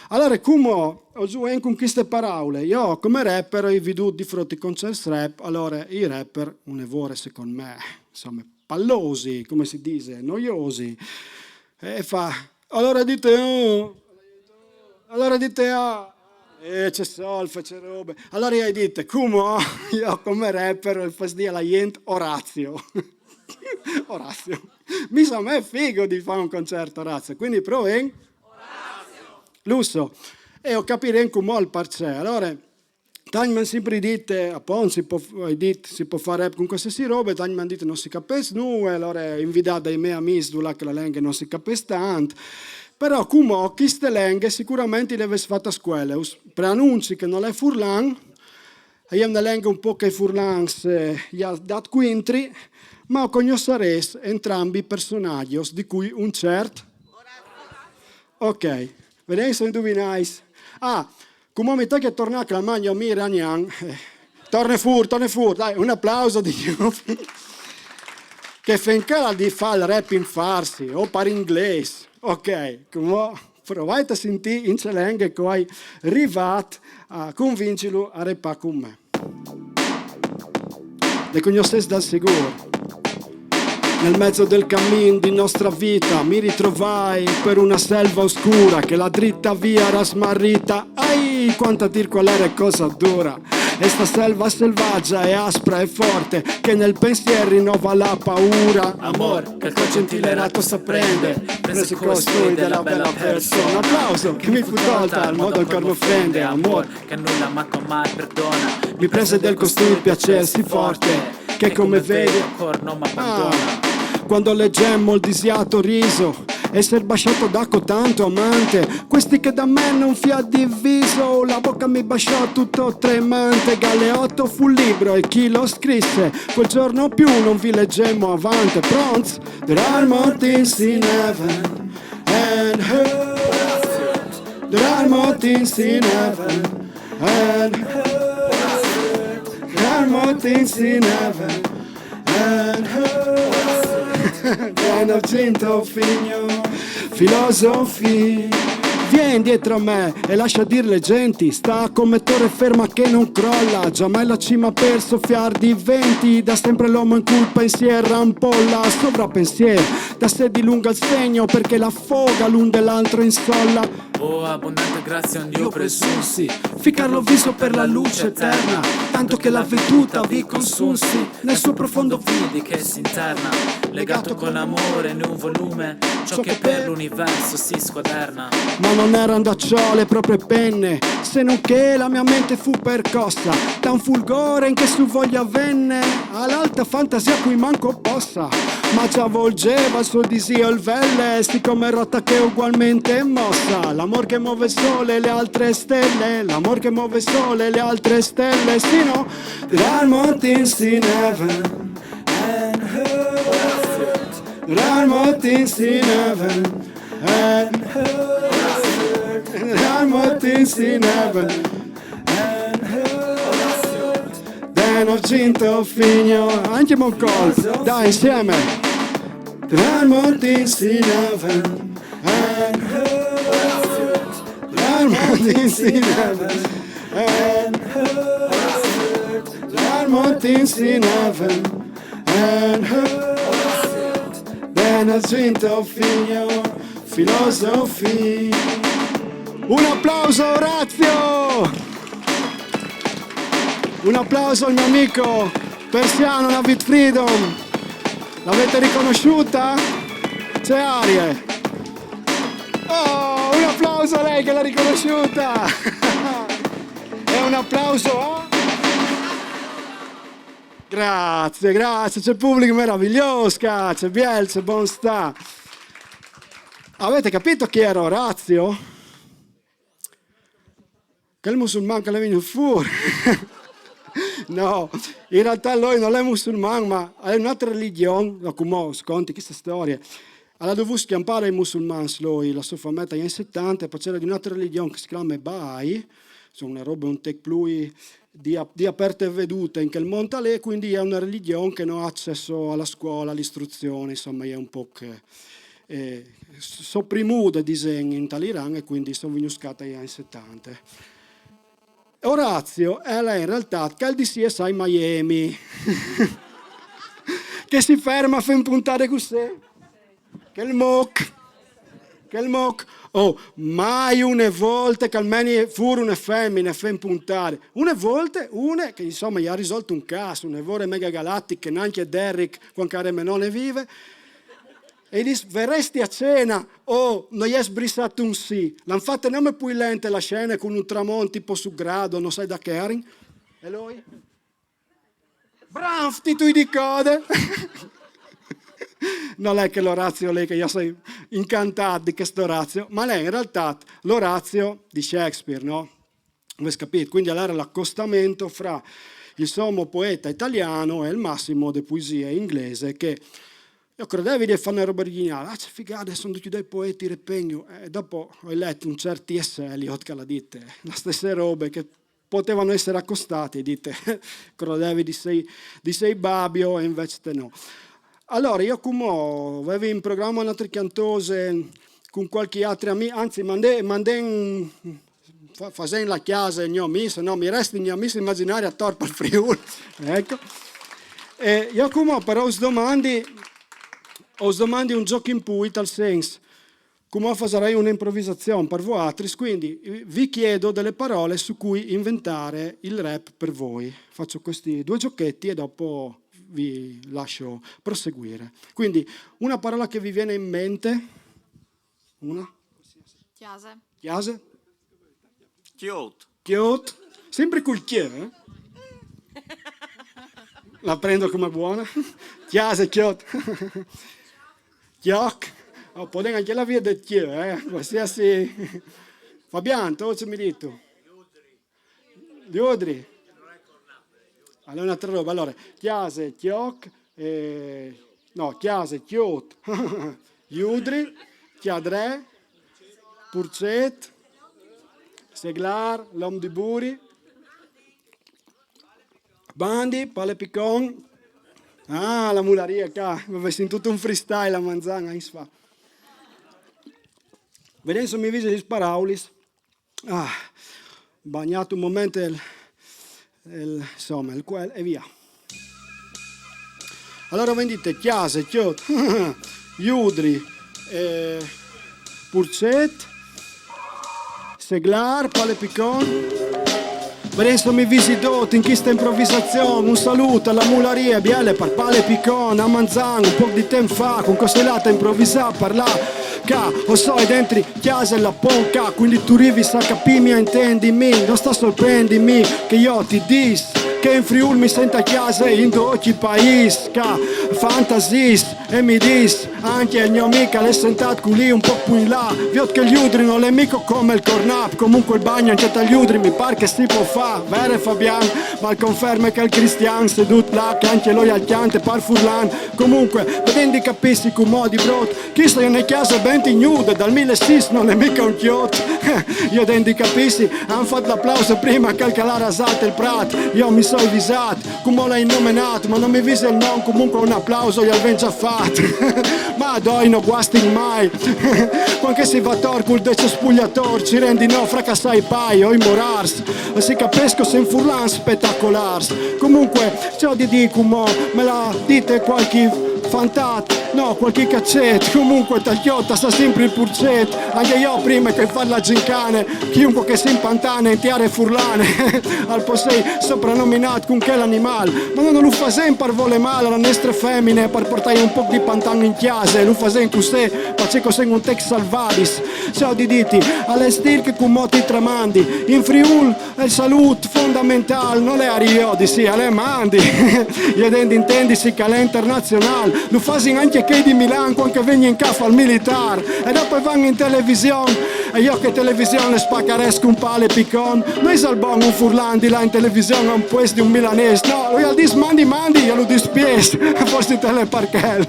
Allora, come ho giocato con queste parole, io come rapper ho veduto di fronte ai concerti rap, allora i rapper, un evore secondo me, insomma, pallosi, come si dice, noiosi, e fa, allora dite c'è solfa, c'è robe, allora io dite, come io come rapper ho il fastidio alla gente Orazio, Orazio, mi sa me è figo di fare un concerto Orazio, quindi proven Lusso, e ho capito anche un po' il parce. Allora, tanti sempre dite, appunto, si può fare rap con qualsiasi roba, tanti mi dite non si capisce nulla, allora invitato ai miei amici che la lingua non si capisce tanto. Però, come queste lingue sicuramente le avessi fatte a scuola. Preannunci che non è furlan, io ho una lingua un po' che furlan gli ha dato quintri, ma conoscerei entrambi i personaggi, di cui un certo. Ok. Vedete se indovinate. Come mi tocca tornare che la magna mi iranian. Torna fuori, dai, un applauso di più. Che finché la di fa il rap in farsi o per inglese. Ok, come provate a sentire in celenghe che hai arrivato a convincerlo a rappare con me. Le conoscete dal sicuro. Nel mezzo del cammin di nostra vita mi ritrovai per una selva oscura che la dritta via era smarrita. Ai, quanta dir qual era cosa dura. E sta selva selvaggia e aspra e forte che nel pensiero rinnova la paura. Amor, che il tuo gentilerato s'apprende, Presi costui della bella persona. Un applauso che mi fu tolta, al modo ancora mi offende. Amor, che nulla ma mai perdona. mi prese del costui il piacere sì forte che come vedi ancora non mi abbandona. quando leggemmo il disiato riso esser basciato da tanto amante, questi che da me non fia diviso, la bocca mi basciò tutto tremante. Galeotto fu il libro e chi lo scrisse quel giorno più non vi leggemmo avanti. Pronts? There are mountains in heaven and earth. There are mountains in heaven and earth. There are mountains in heaven and earth. Pieno argento figno, filosofi. Vieni dietro a me e lascia dir le genti, sta come torre ferma che non crolla, già mai la cima per soffiar di venti, da sempre l'uomo in cui pensier rampolla, sovrappensier, da sé dilunga il segno perché la foga l'un dell'altro insolla. Oh, abbondante grazia un Dio presunsi, Ficcarlo viso per la luce eterna, tanto che la veduta vi consunsi nel suo profondo vidi che si interna, legato con amore in un volume, ciò che per l'universo si squaderna. Ma non erano da ciò le proprie penne, se non che la mia mente fu percossa da un fulgore in che su voglia venne all'alta fantasia cui manco possa, ma già volgeva il suo disio il velle, sti come rotta che ugualmente è mossa. L'amor che muove il sole e le altre stelle, l'amor che muove il sole e le altre stelle, sì no? There are mountains in heaven and earth. There are mountains in heaven and earth. There are mountains in heaven and earth. Dan argento figno, anche mon colpo, dai insieme. There are mountains in heaven and earth. There are mountains in heaven and earth. There are mountains in heaven and earth. Dan argento figno, filosofi. Un applauso Orazio! Un applauso al mio amico persiano Navid Freedom. L'avete riconosciuta? C'è Arie. Oh, un applauso a lei che l'ha riconosciuta. E un applauso a... Grazie, c'è il pubblico meraviglioso, c'è Bielce, buon sta. Avete capito chi era Orazio? Che il musulmano che le viene fuori. No, in realtà lui non è musulmano, ma è un'altra religione, come sconti queste storie. Allora dovuto scampare ai musulmani lui, la sua famiglia negli anni 70, poi c'era di un'altra religione che si chiama Baha'i, sono una roba un tec più di aperte vedute in quel mondo lì, quindi è una religione che non ha accesso alla scuola, all'istruzione, insomma è un po' che sopprimuto i disegni in Tal'Iran e quindi sono venuti negli anni 70. Orazio è in realtà il di CSI Miami che si ferma a far puntare così, che il mock. Oh, mai una volta che almeno furono una femmina a far puntare. Una volta, una che insomma gli ha risolto un caso, una vore mega galattica, neanche Derrick, quando Menone vive. E dice, verresti a cena? Oh, non gli è sbrissato un sì. L'hanno fatta non più lente la scena con un tramonto tipo su grado, non sai da che erano. E lui? Branfti tu di code. Non è che l'Orazio lei che io sono incantato di questo Orazio, ma lei in realtà l'Orazio di Shakespeare, no? Avete capito? Quindi era l'accostamento fra il sommo poeta italiano e il massimo di poesia inglese che io credevo di fare una roba originale. C'è figata, sono tutti dei poeti repegno. E dopo ho letto un certo T.S. Eliot che la dite, le stesse robe che potevano essere accostate, dite, credevi di sei babio e invece te no. Allora io come avevo in programma un'altra cantose con qualche altro amico, anzi mandai facendo la chiesa in missa, no, mi resti in missa immaginaria a Torpa al Friuli, ecco. E io come però os domandi un gioco in cui tal senso, come farei un'improvvisazione per voi altri, quindi vi chiedo delle parole su cui inventare il rap per voi. Faccio questi 2 giochetti e dopo vi lascio proseguire. Quindi una parola che vi viene in mente? Una? Chiase? Chiot. Sempre col chi, eh? La prendo come buona. Chiase, chiot. Chioc. Oh, può anche la via del chi, qualsiasi. Fabiano, tu mi dito. Gli odri. Allora un'altra roba, allora, chiase, chioc, chiase, chiot, iudri, chiadre, purcet, seglar, l'om di buri, bandi, pale picon, la mularia qua, avessi tutto un freestyle a manzana, in sfa. Vedete se mi visi gli sparaulis, bagnato un momento insomma, il quel e via. Allora vendite chiase, chiot, iudri, purcet, seglar, pale picon. Vedete mi visitato in questa improvvisazione, un saluto alla mularia, biele per pale picon, a manzano, un po' di tempo fa, con costellata improvvisata parlare. O so dentro chiesa e la ponca, quindi tu rivi sa capimi a intendimi, non sta sorprendimi che io ti dis che in Friuli mi sento a chiesa in tutti i paesi, fantasis e mi dis anche il mio amico l'è sentato lì un po' più in là, viot che gli udri non è mica come il cornap, comunque il bagno anche tra gli udri mi pare che si può fa, vero Fabian, ma conferma che il cristiano seduto là che anche lui al chiante par furlan, comunque vedendo capisci con modi brot, chi sta in chiesa ben ti nude dal 1600 non è mica un chiot, io denti capisci, hanno fatto l'applauso prima che il calare rasato il prat, io mi sono avvisato, come l'hai nominato, ma non mi vise il nome, comunque un applauso gli avevo già fatto, ma doi no guasti mai, quando si va torco il dece spugliator, ci rendi no fracassai pai o i morars, si capisco se in furlan spettacolars, comunque ciò di dico mo, me la dite qualche fantat, no, qualche caccetto, comunque tagliotta sta sempre il purcetto, anche io prima che far la gincane, chiunque che si impantana in tiare furlane, al posei soprannominato con che l'animal, ma non lo fa sempre per vole male alla nostre femmine, per portare un po' di pantan in chiesa, lo fa sempre così, paceco sen un tex salvadis, ciao di diti, alle stil che con moti tramandi, in Friul il saluto fondamentale, non è ariodi, sì, alle mandi, gli edenti intendisi che è internazionale, lo fasi anche che di Milano quando vengono in capo al militare, e dopo vanno in televisione, e io che televisione spaccaresco un pale piccon, noi salbon un furlandi là in televisione a un puesto di un milanese, no, lui al dis mandi, io lo dispies, forse te le parchel,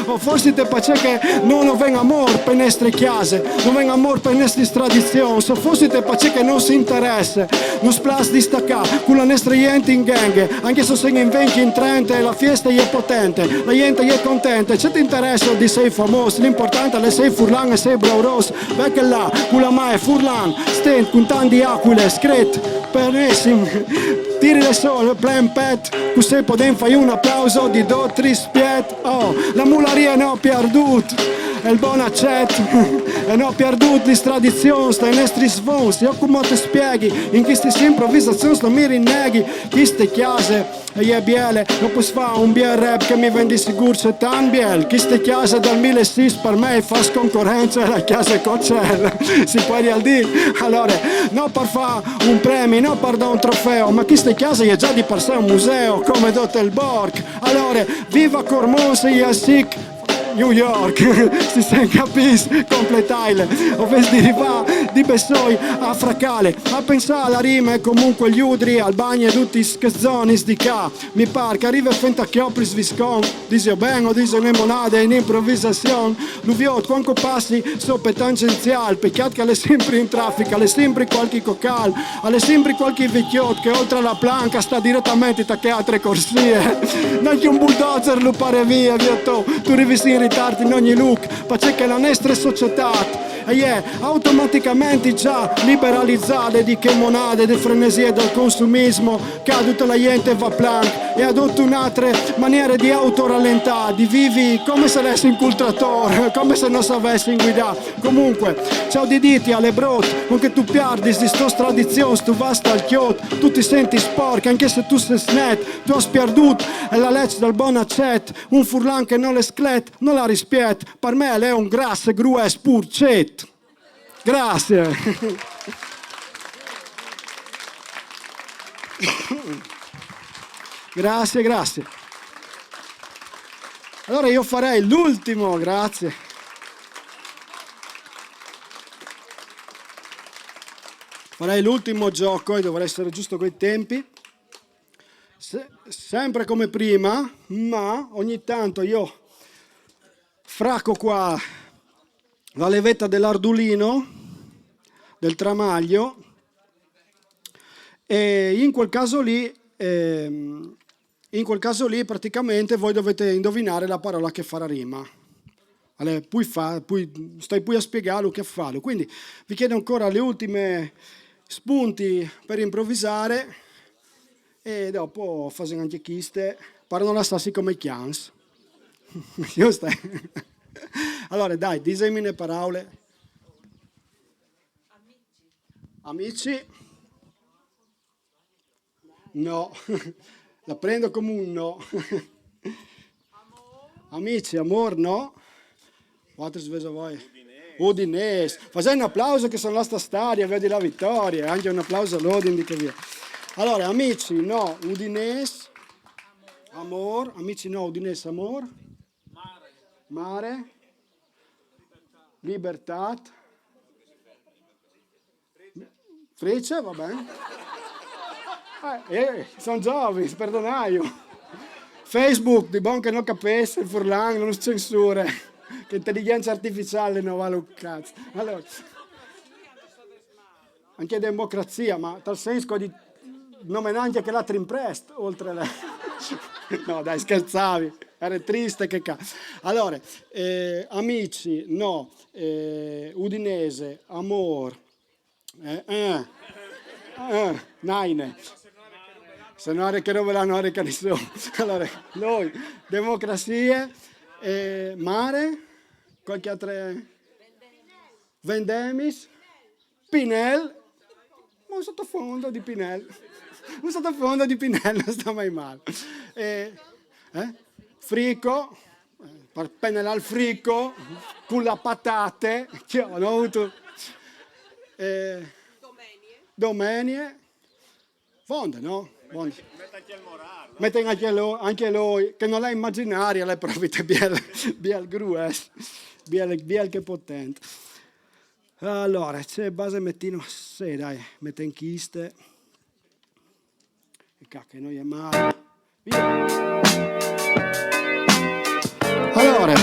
o forse te pace che non venga amor per le nostre chiese, non venga amor per le nostre tradizioni, o forse te pace che non si interessa, non splas di staccare, con la nostra gente in gang, anche se sei in 20 in 30 e la fiesta è potente, la gente è contenta, c'è ti interessa di sei famoso, l'importante è sei furlan e sei brauros, perché là, con la mai furlan, stent con tanti aquile, scret, perissimo, tiri le sole, plan pet, così podem fare un applauso di do trispiet, oh, la mularia ne ho perduto, e il buon accetto, e ne ho perduto le tradizioni, stai nostri svons, io come ti spieghi, in queste improvvisazioni sto mi rinneghi, queste chiese, e è biele, non posso fare un biel rap che mi vendi sicuro c'è tan biel, queste chiese dal 2006 per me fa concorrenza alla chiesa Coccella, si può dire, allora, non per fare un premio, non per dare un trofeo, ma queste chiese è già di per sé un museo, come Dotelborg, allora, viva Cormons e Yassik, New York, si sen capis, completaile, o vesti di va, di Bessoi a Fracale, a pensare alla rima e comunque gli udri, al bagno e tutti i schezzonis di ca, mi par che arriva fenta chiopris viscon, dice ben o dice ne monade in improvvisazione, l'uviot quanto passi sopra tangenzial, peccato che alle sempre in traffico, alle sempre qualche cocal, alle sempre qualche vecchiot che oltre alla planca sta direttamente tacche altre corsie, neanche un bulldozer lo pare via, tu rivesti in ritardo in ogni look, perché che la nostra società è automaticamente già liberalizzata di che monade, di frenesia del consumismo, che tutta la gente va plank e adotta un'altra maniera di autorallentare, di vivi come se lessi un cultratore, come se non sapessi guidare. Comunque, ciao di diti alle brot, con che tu perdi di sto tradizione, tu vas al chiot, tu ti senti sporco, anche se tu sei snet, tu hai perduto e la legge del buon accet, un furlan che non le sclet, non la rispet, per me è un grasso grues purcet. Grazie. Grazie. Allora io farei l'ultimo, grazie. Farei l'ultimo gioco e dovrei essere giusto coi tempi. Sempre come prima, ma ogni tanto io fracco qua la levetta dell'ardulino, del tramaglio, e in quel caso lì praticamente voi dovete indovinare la parola che farà rima. Allora, poi stai a spiegare che fa. Quindi vi chiedo ancora le ultime spunti per improvvisare e dopo fate anche chiste, parlano la stessi come i chians. Giusto? Allora dai, disegni le parole. Amici? No, la prendo come un no. Amici, amor, no? Quattro svesa voi. Udinese. Fai un applauso che sono la sta stadia, vedi la vittoria, anche un applauso all'Odin che via. Allora, amici, no, Udinese. Amor, amici no, Udinese, amor. Mare. Libertà. Freccia, va bene. Sono giovani, perdonaio. Facebook, di buon che non capisce, il furlan, non censura. Che intelligenza artificiale non vale un cazzo. Allora, anche democrazia, ma tal senso di nome neanche che l'altro imprest, oltre la... No, dai, scherzavi. Era triste che cazzo. Allora, amici, no, Udinese, amor, naine. Se no che non ve l'hanno che nessuno. Allora, noi, democrazie, Mare, qualche altra... Vendemis, Pinel, un sottofondo di Pinel. Un sottofondo di Pinel non sta mai male. Frico, per pennellare il frico, con la patate, che ho avuto... Domenie, fonde, no? Fonde. Mette anche lui, che non è immaginaria, lei provate biel grues, biel che potente. Allora, c'è base mettino, sì dai, mette in chiste. E cacchio, non è male. Via. Allora,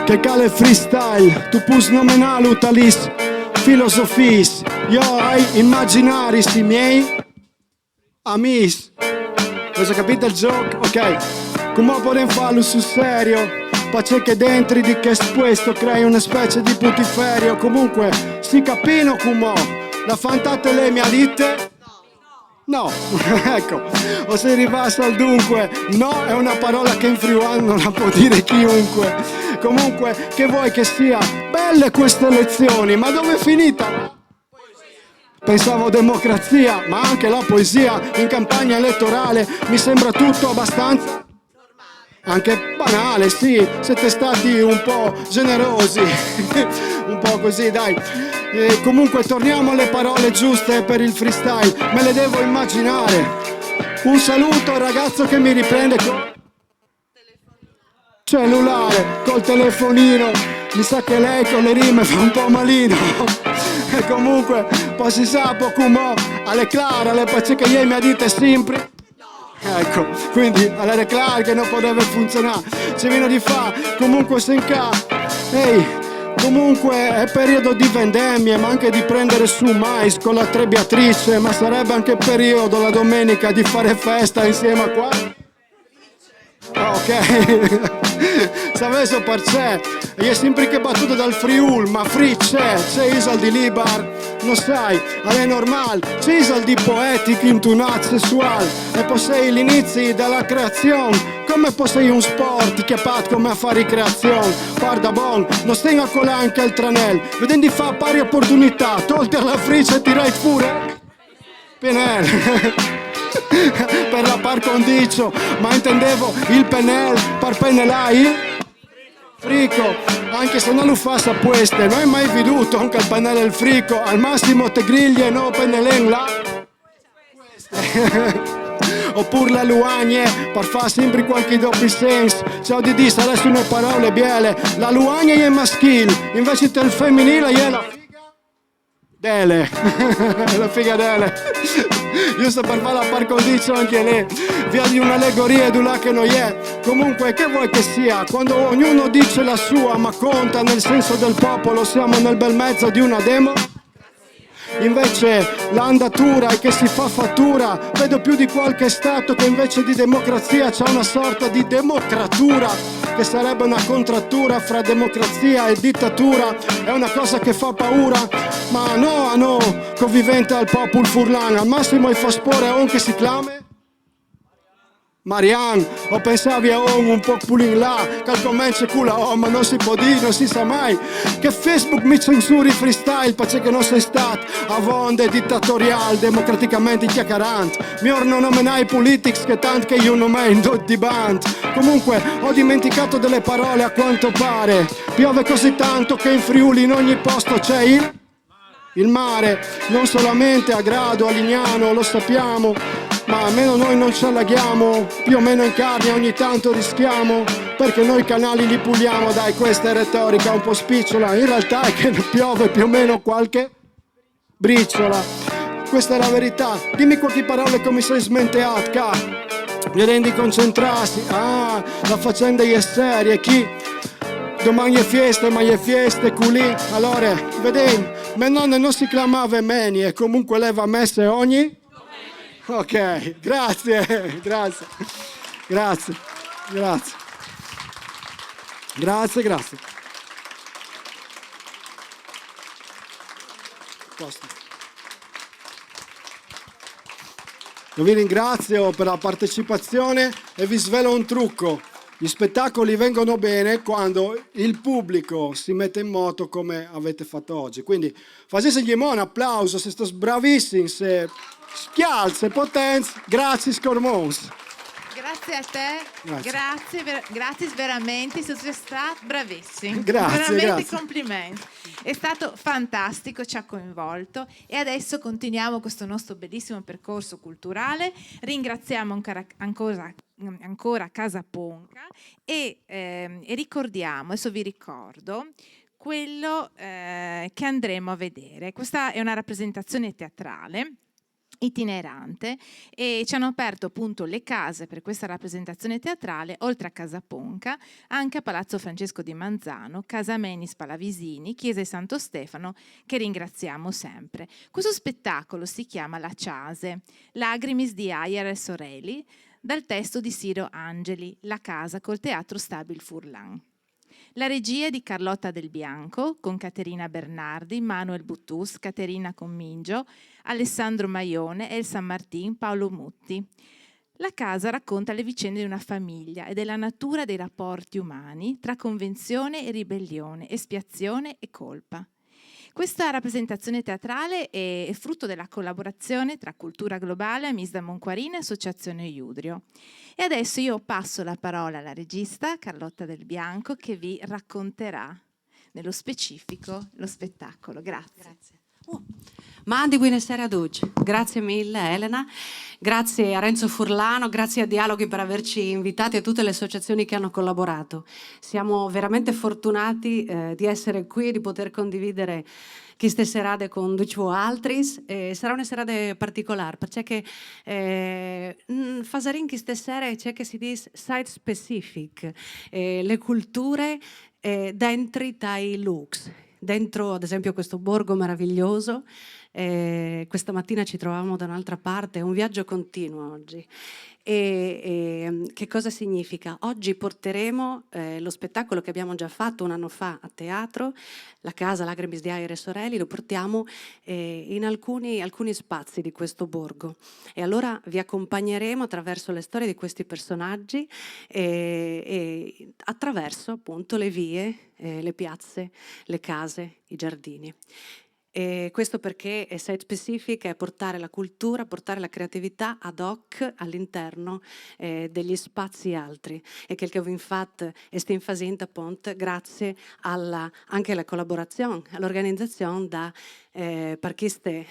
che cale freestyle, tu pus nomenale utalis, filosofis, io hai immaginaris i miei amis. Avete capito il gioco? Ok, come potremmo farlo sul serio? Pace che dentro di che questo crea una specie di putiferio. Comunque, si capino come la fantate lei mi ha dite? No, ecco, o se ribassa al dunque, no è una parola che in friulano non la può dire chiunque. Comunque, che vuoi che sia, belle queste lezioni, ma dove è finita? Pensavo democrazia, ma anche la poesia in campagna elettorale mi sembra tutto abbastanza... Anche banale, sì, siete stati un po' generosi, un po' così, dai. Comunque torniamo alle parole giuste per il freestyle, me le devo immaginare. Un saluto al ragazzo che mi riprende col cellulare, col telefonino. Mi sa che lei con le rime fa un po' malino. E comunque, poi si sa poco mo, alle Clara, le pace che lei mi ha dite sempre. Ecco, quindi alla reclare che non potrebbe funzionare, ci viene di fa, comunque se inca. Ehi, comunque è periodo di vendemmie, ma anche di prendere su mais con la trebbiatrice, ma sarebbe anche periodo la domenica di fare festa insieme a qua. Ok, sapevo per sé, io sempre che battuto dal Friul, ma free c'è Isal di Libar, non sai, è normale, c'è Isal di poetico intunato sessuale, e possei l'inizio della creazione, come possei un sport che pat come a fare ricreazione, guarda bon, non stai a colare anche il tranel, vedendo di fa pari opportunità, tolte alla friccia e tirai pure, Pinel. Per la par condicio, ma intendevo il pennel per pennellare il frico, anche se non lo fa sapeste, non è mai veduto anche il pennello e il frico, al massimo te griglie no pennellen là oppure la luagne per fare sempre qualche doppio senso. Ciao di D, sarà su una parole biele, la luagne è maschile, invece del femminile è la Dele, la figa dele, giusto per fare la par condicio anche lì, via di un'allegoria di là che non è. Comunque che vuoi che sia, quando ognuno dice la sua ma conta nel senso del popolo, siamo nel bel mezzo di una demo. Invece l'andatura è che si fa fattura, vedo più di qualche stato che invece di democrazia c'ha una sorta di democratura, che sarebbe una contrattura fra democrazia e dittatura, è una cosa che fa paura, ma no, convivente al popolo furlan, al massimo il fospore on che si clame Marian, o pensavi a un po' pulin là, che al commence cula, ma non si può dire, non si sa mai, che Facebook mi censuri freestyle, pace che non sei stato, a vonde dittatorial, democraticamente chiacchierante, mi orno nomenai politics, che tanto che io non mai di band, comunque ho dimenticato delle parole a quanto pare, piove così tanto che in Friuli in ogni posto c'è il mare, non solamente a Grado, a Lignano, lo sappiamo, ma almeno noi non ci allaghiamo, più o meno in carne ogni tanto rischiamo, perché noi i canali li puliamo, dai questa è retorica un po' spicciola, in realtà è che piove più o meno qualche briciola, questa è la verità, dimmi qualche parola come sei smenteato, mi rendi concentrarsi, la faccenda è seria, chi? Domani è fiesta, ma è fiesta, culì, allora, vedete, mia nonna non si chiamava Meni e comunque lei va messa ogni? Ok, grazie. Posto. Io vi ringrazio per la partecipazione e vi svelo un trucco. Gli spettacoli vengono bene quando il pubblico si mette in moto come avete fatto oggi. Quindi facesegli un applauso, se sto bravissimi, se schialze, potenza, grazie scormons. Grazie a te, Grazie. grazie veramente, siete stati bravissimi. Grazie, Veramente grazie. complimenti. È stato fantastico, ci ha coinvolto e adesso continuiamo questo nostro bellissimo percorso culturale. Ringraziamo ancora Casa Ponca e ricordiamo, adesso vi ricordo, quello che andremo a vedere. Questa è una rappresentazione teatrale itinerante e ci hanno aperto appunto le case per questa rappresentazione teatrale, oltre a Casa Ponca, anche a Palazzo Francesco di Manzano, Casa Menis Palavisini, Chiesa di Santo Stefano, che ringraziamo sempre. Questo spettacolo si chiama La Ciase, Lagrimis di Ayer e Sorelli, dal testo di Ciro Angeli, La Casa col Teatro Stabil Furlan. La regia è di Carlotta Del Bianco, con Caterina Bernardi, Manuel Buttus, Caterina Commingio, Alessandro Maione, Elsa Martin, Paolo Mutti. La casa racconta le vicende di una famiglia e della natura dei rapporti umani tra convenzione e ribellione, espiazione e colpa. Questa rappresentazione teatrale è frutto della collaborazione tra Cultura Globale, Misda Monquarina e Associazione Iudrio. E adesso io passo la parola alla regista Carlotta Del Bianco che vi racconterà nello specifico lo spettacolo. Grazie. Mandi, buonasera a tutti. Grazie mille Elena, grazie a Renzo Furlano, grazie a Dialoghi per averci invitati e a tutte le associazioni che hanno collaborato. Siamo veramente fortunati di essere qui e di poter condividere queste serate con tutti voi altri. Sarà una serata particolare perché fasarin queste sere c'è che si dice site specific, le culture dentro i looks. Dentro, ad esempio, questo borgo meraviglioso, questa mattina ci trovavamo da un'altra parte, è un viaggio continuo oggi. Che cosa significa? Oggi porteremo lo spettacolo che abbiamo già fatto un anno fa a teatro, La Casa Lagrimis di Ayer e Sorelli, lo portiamo in alcuni spazi di questo borgo. E allora vi accompagneremo attraverso le storie di questi personaggi e attraverso appunto le vie, le piazze, le case, i giardini. E questo perché è site specific, è portare la cultura, portare la creatività ad hoc all'interno degli spazi altri e che infatti stiamo facendo appunto grazie anche alla collaborazione, all'organizzazione da per queste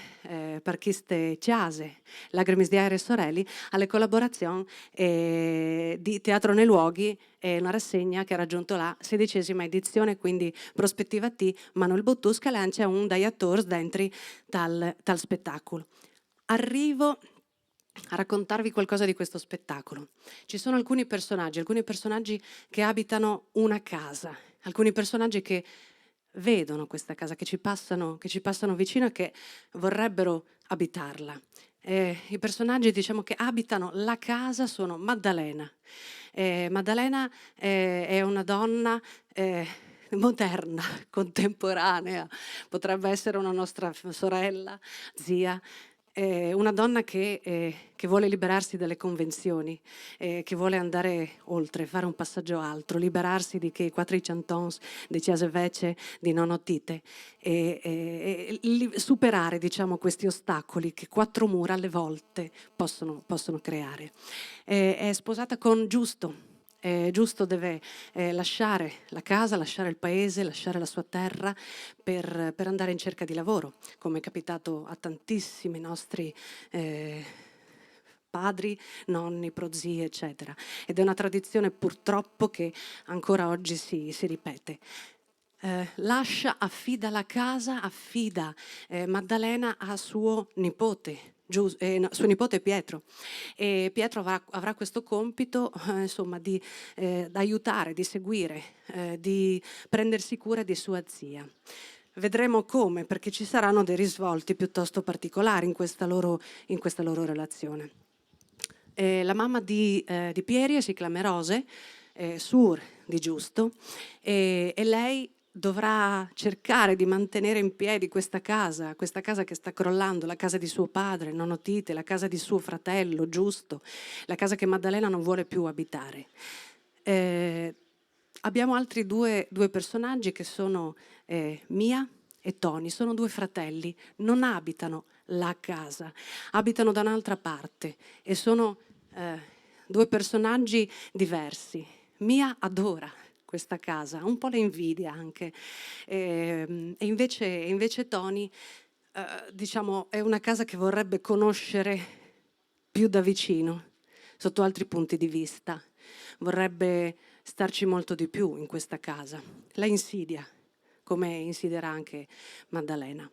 case, Lagrimis di Ayer e Sorelli, alle collaborazioni di Teatro nei Luoghi, una rassegna che ha raggiunto la 16ª edizione, quindi Prospettiva T, Manuel Buttus che lancia un dagli attori dentro tal spettacolo. Arrivo a raccontarvi qualcosa di questo spettacolo. Ci sono alcuni personaggi che abitano una casa, alcuni personaggi che vedono questa casa, che ci passano vicino e che vorrebbero abitarla. I personaggi, diciamo, che abitano la casa sono Maddalena. Maddalena è una donna moderna, contemporanea, potrebbe essere una nostra sorella, zia, una donna che vuole liberarsi dalle convenzioni, che vuole andare oltre, fare un passaggio altro, liberarsi di che quattro cantons, di chiese vecchie, di nonotite, e superare, diciamo, questi ostacoli che quattro mura alle volte possono creare. È sposata con Giusto. Giusto deve lasciare la casa, lasciare il paese, lasciare la sua terra per andare in cerca di lavoro, come è capitato a tantissimi nostri padri, nonni, prozii, eccetera. Ed è una tradizione purtroppo che ancora oggi si ripete. Affida la casa, affida Maddalena a suo nipote, suo nipote Pietro, e Pietro avrà questo compito insomma di aiutare, di seguire, di prendersi cura di sua zia. Vedremo come, perché ci saranno dei risvolti piuttosto particolari in questa loro relazione. La mamma di Pieri si chiama Rose, Sur di Giusto, e lei dovrà cercare di mantenere in piedi questa casa che sta crollando, la casa di suo padre, nonotite, la casa di suo fratello, Giusto, la casa che Maddalena non vuole più abitare. Abbiamo altri due personaggi che sono Mia e Tony, sono due fratelli, non abitano la casa, abitano da un'altra parte e sono due personaggi diversi. Mia adora questa casa, un po' le invidia anche, e invece Tony, diciamo, è una casa che vorrebbe conoscere più da vicino, sotto altri punti di vista. Vorrebbe starci molto di più in questa casa. La insidia, come insidierà anche Maddalena.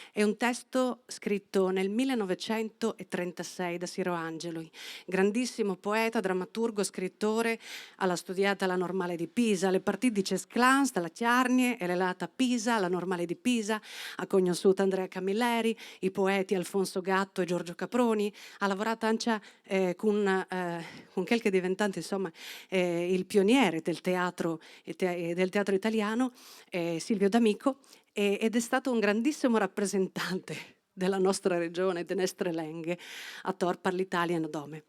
È un testo scritto nel 1936 da Ciro Angeli, grandissimo poeta, drammaturgo, scrittore. Ha studiato alla Normale di Pisa, le partite Clans dalla Chiarnie e l'elata a Pisa, alla Normale di Pisa. Ha conosciuto Andrea Camilleri, i poeti Alfonso Gatto e Giorgio Caproni. Ha lavorato anche con quel che è diventato insomma il pioniere del teatro italiano, Silvio D'Amico, ed è stato un grandissimo rappresentante della nostra regione, de Nestre Lenghe, a Tor per l'Italia e Dome.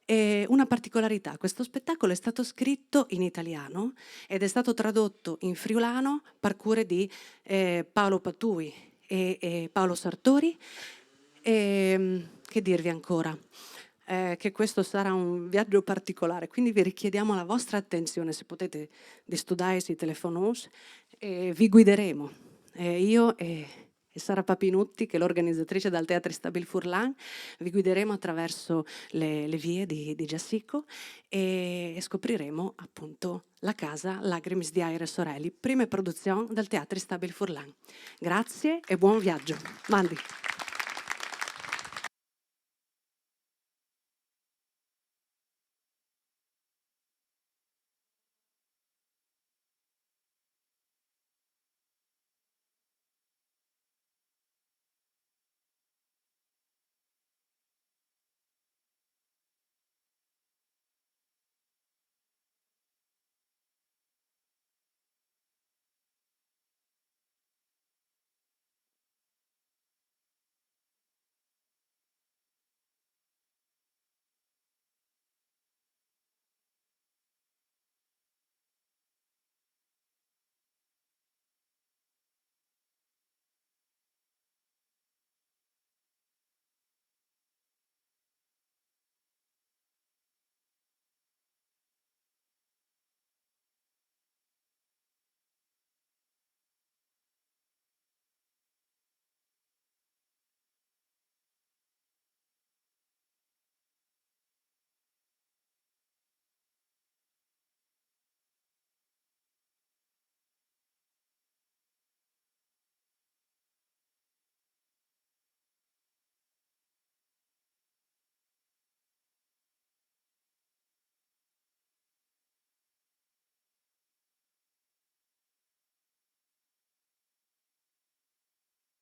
E una particolarità, questo spettacolo è stato scritto in italiano ed è stato tradotto in friulano per cure di Paolo Patui e Paolo Sartori. Che dirvi ancora? Che questo sarà un viaggio particolare, quindi vi richiediamo la vostra attenzione, se potete di studiare i telefonus, vi guideremo. Io e Sara Papinutti, che è l'organizzatrice del Teatro Stabil Furlan, vi guideremo attraverso le vie di Giassico e scopriremo appunto la casa Lacrimis di Aire Sorelli, prima produzione del Teatro Stabil Furlan. Grazie e buon viaggio. Mandi.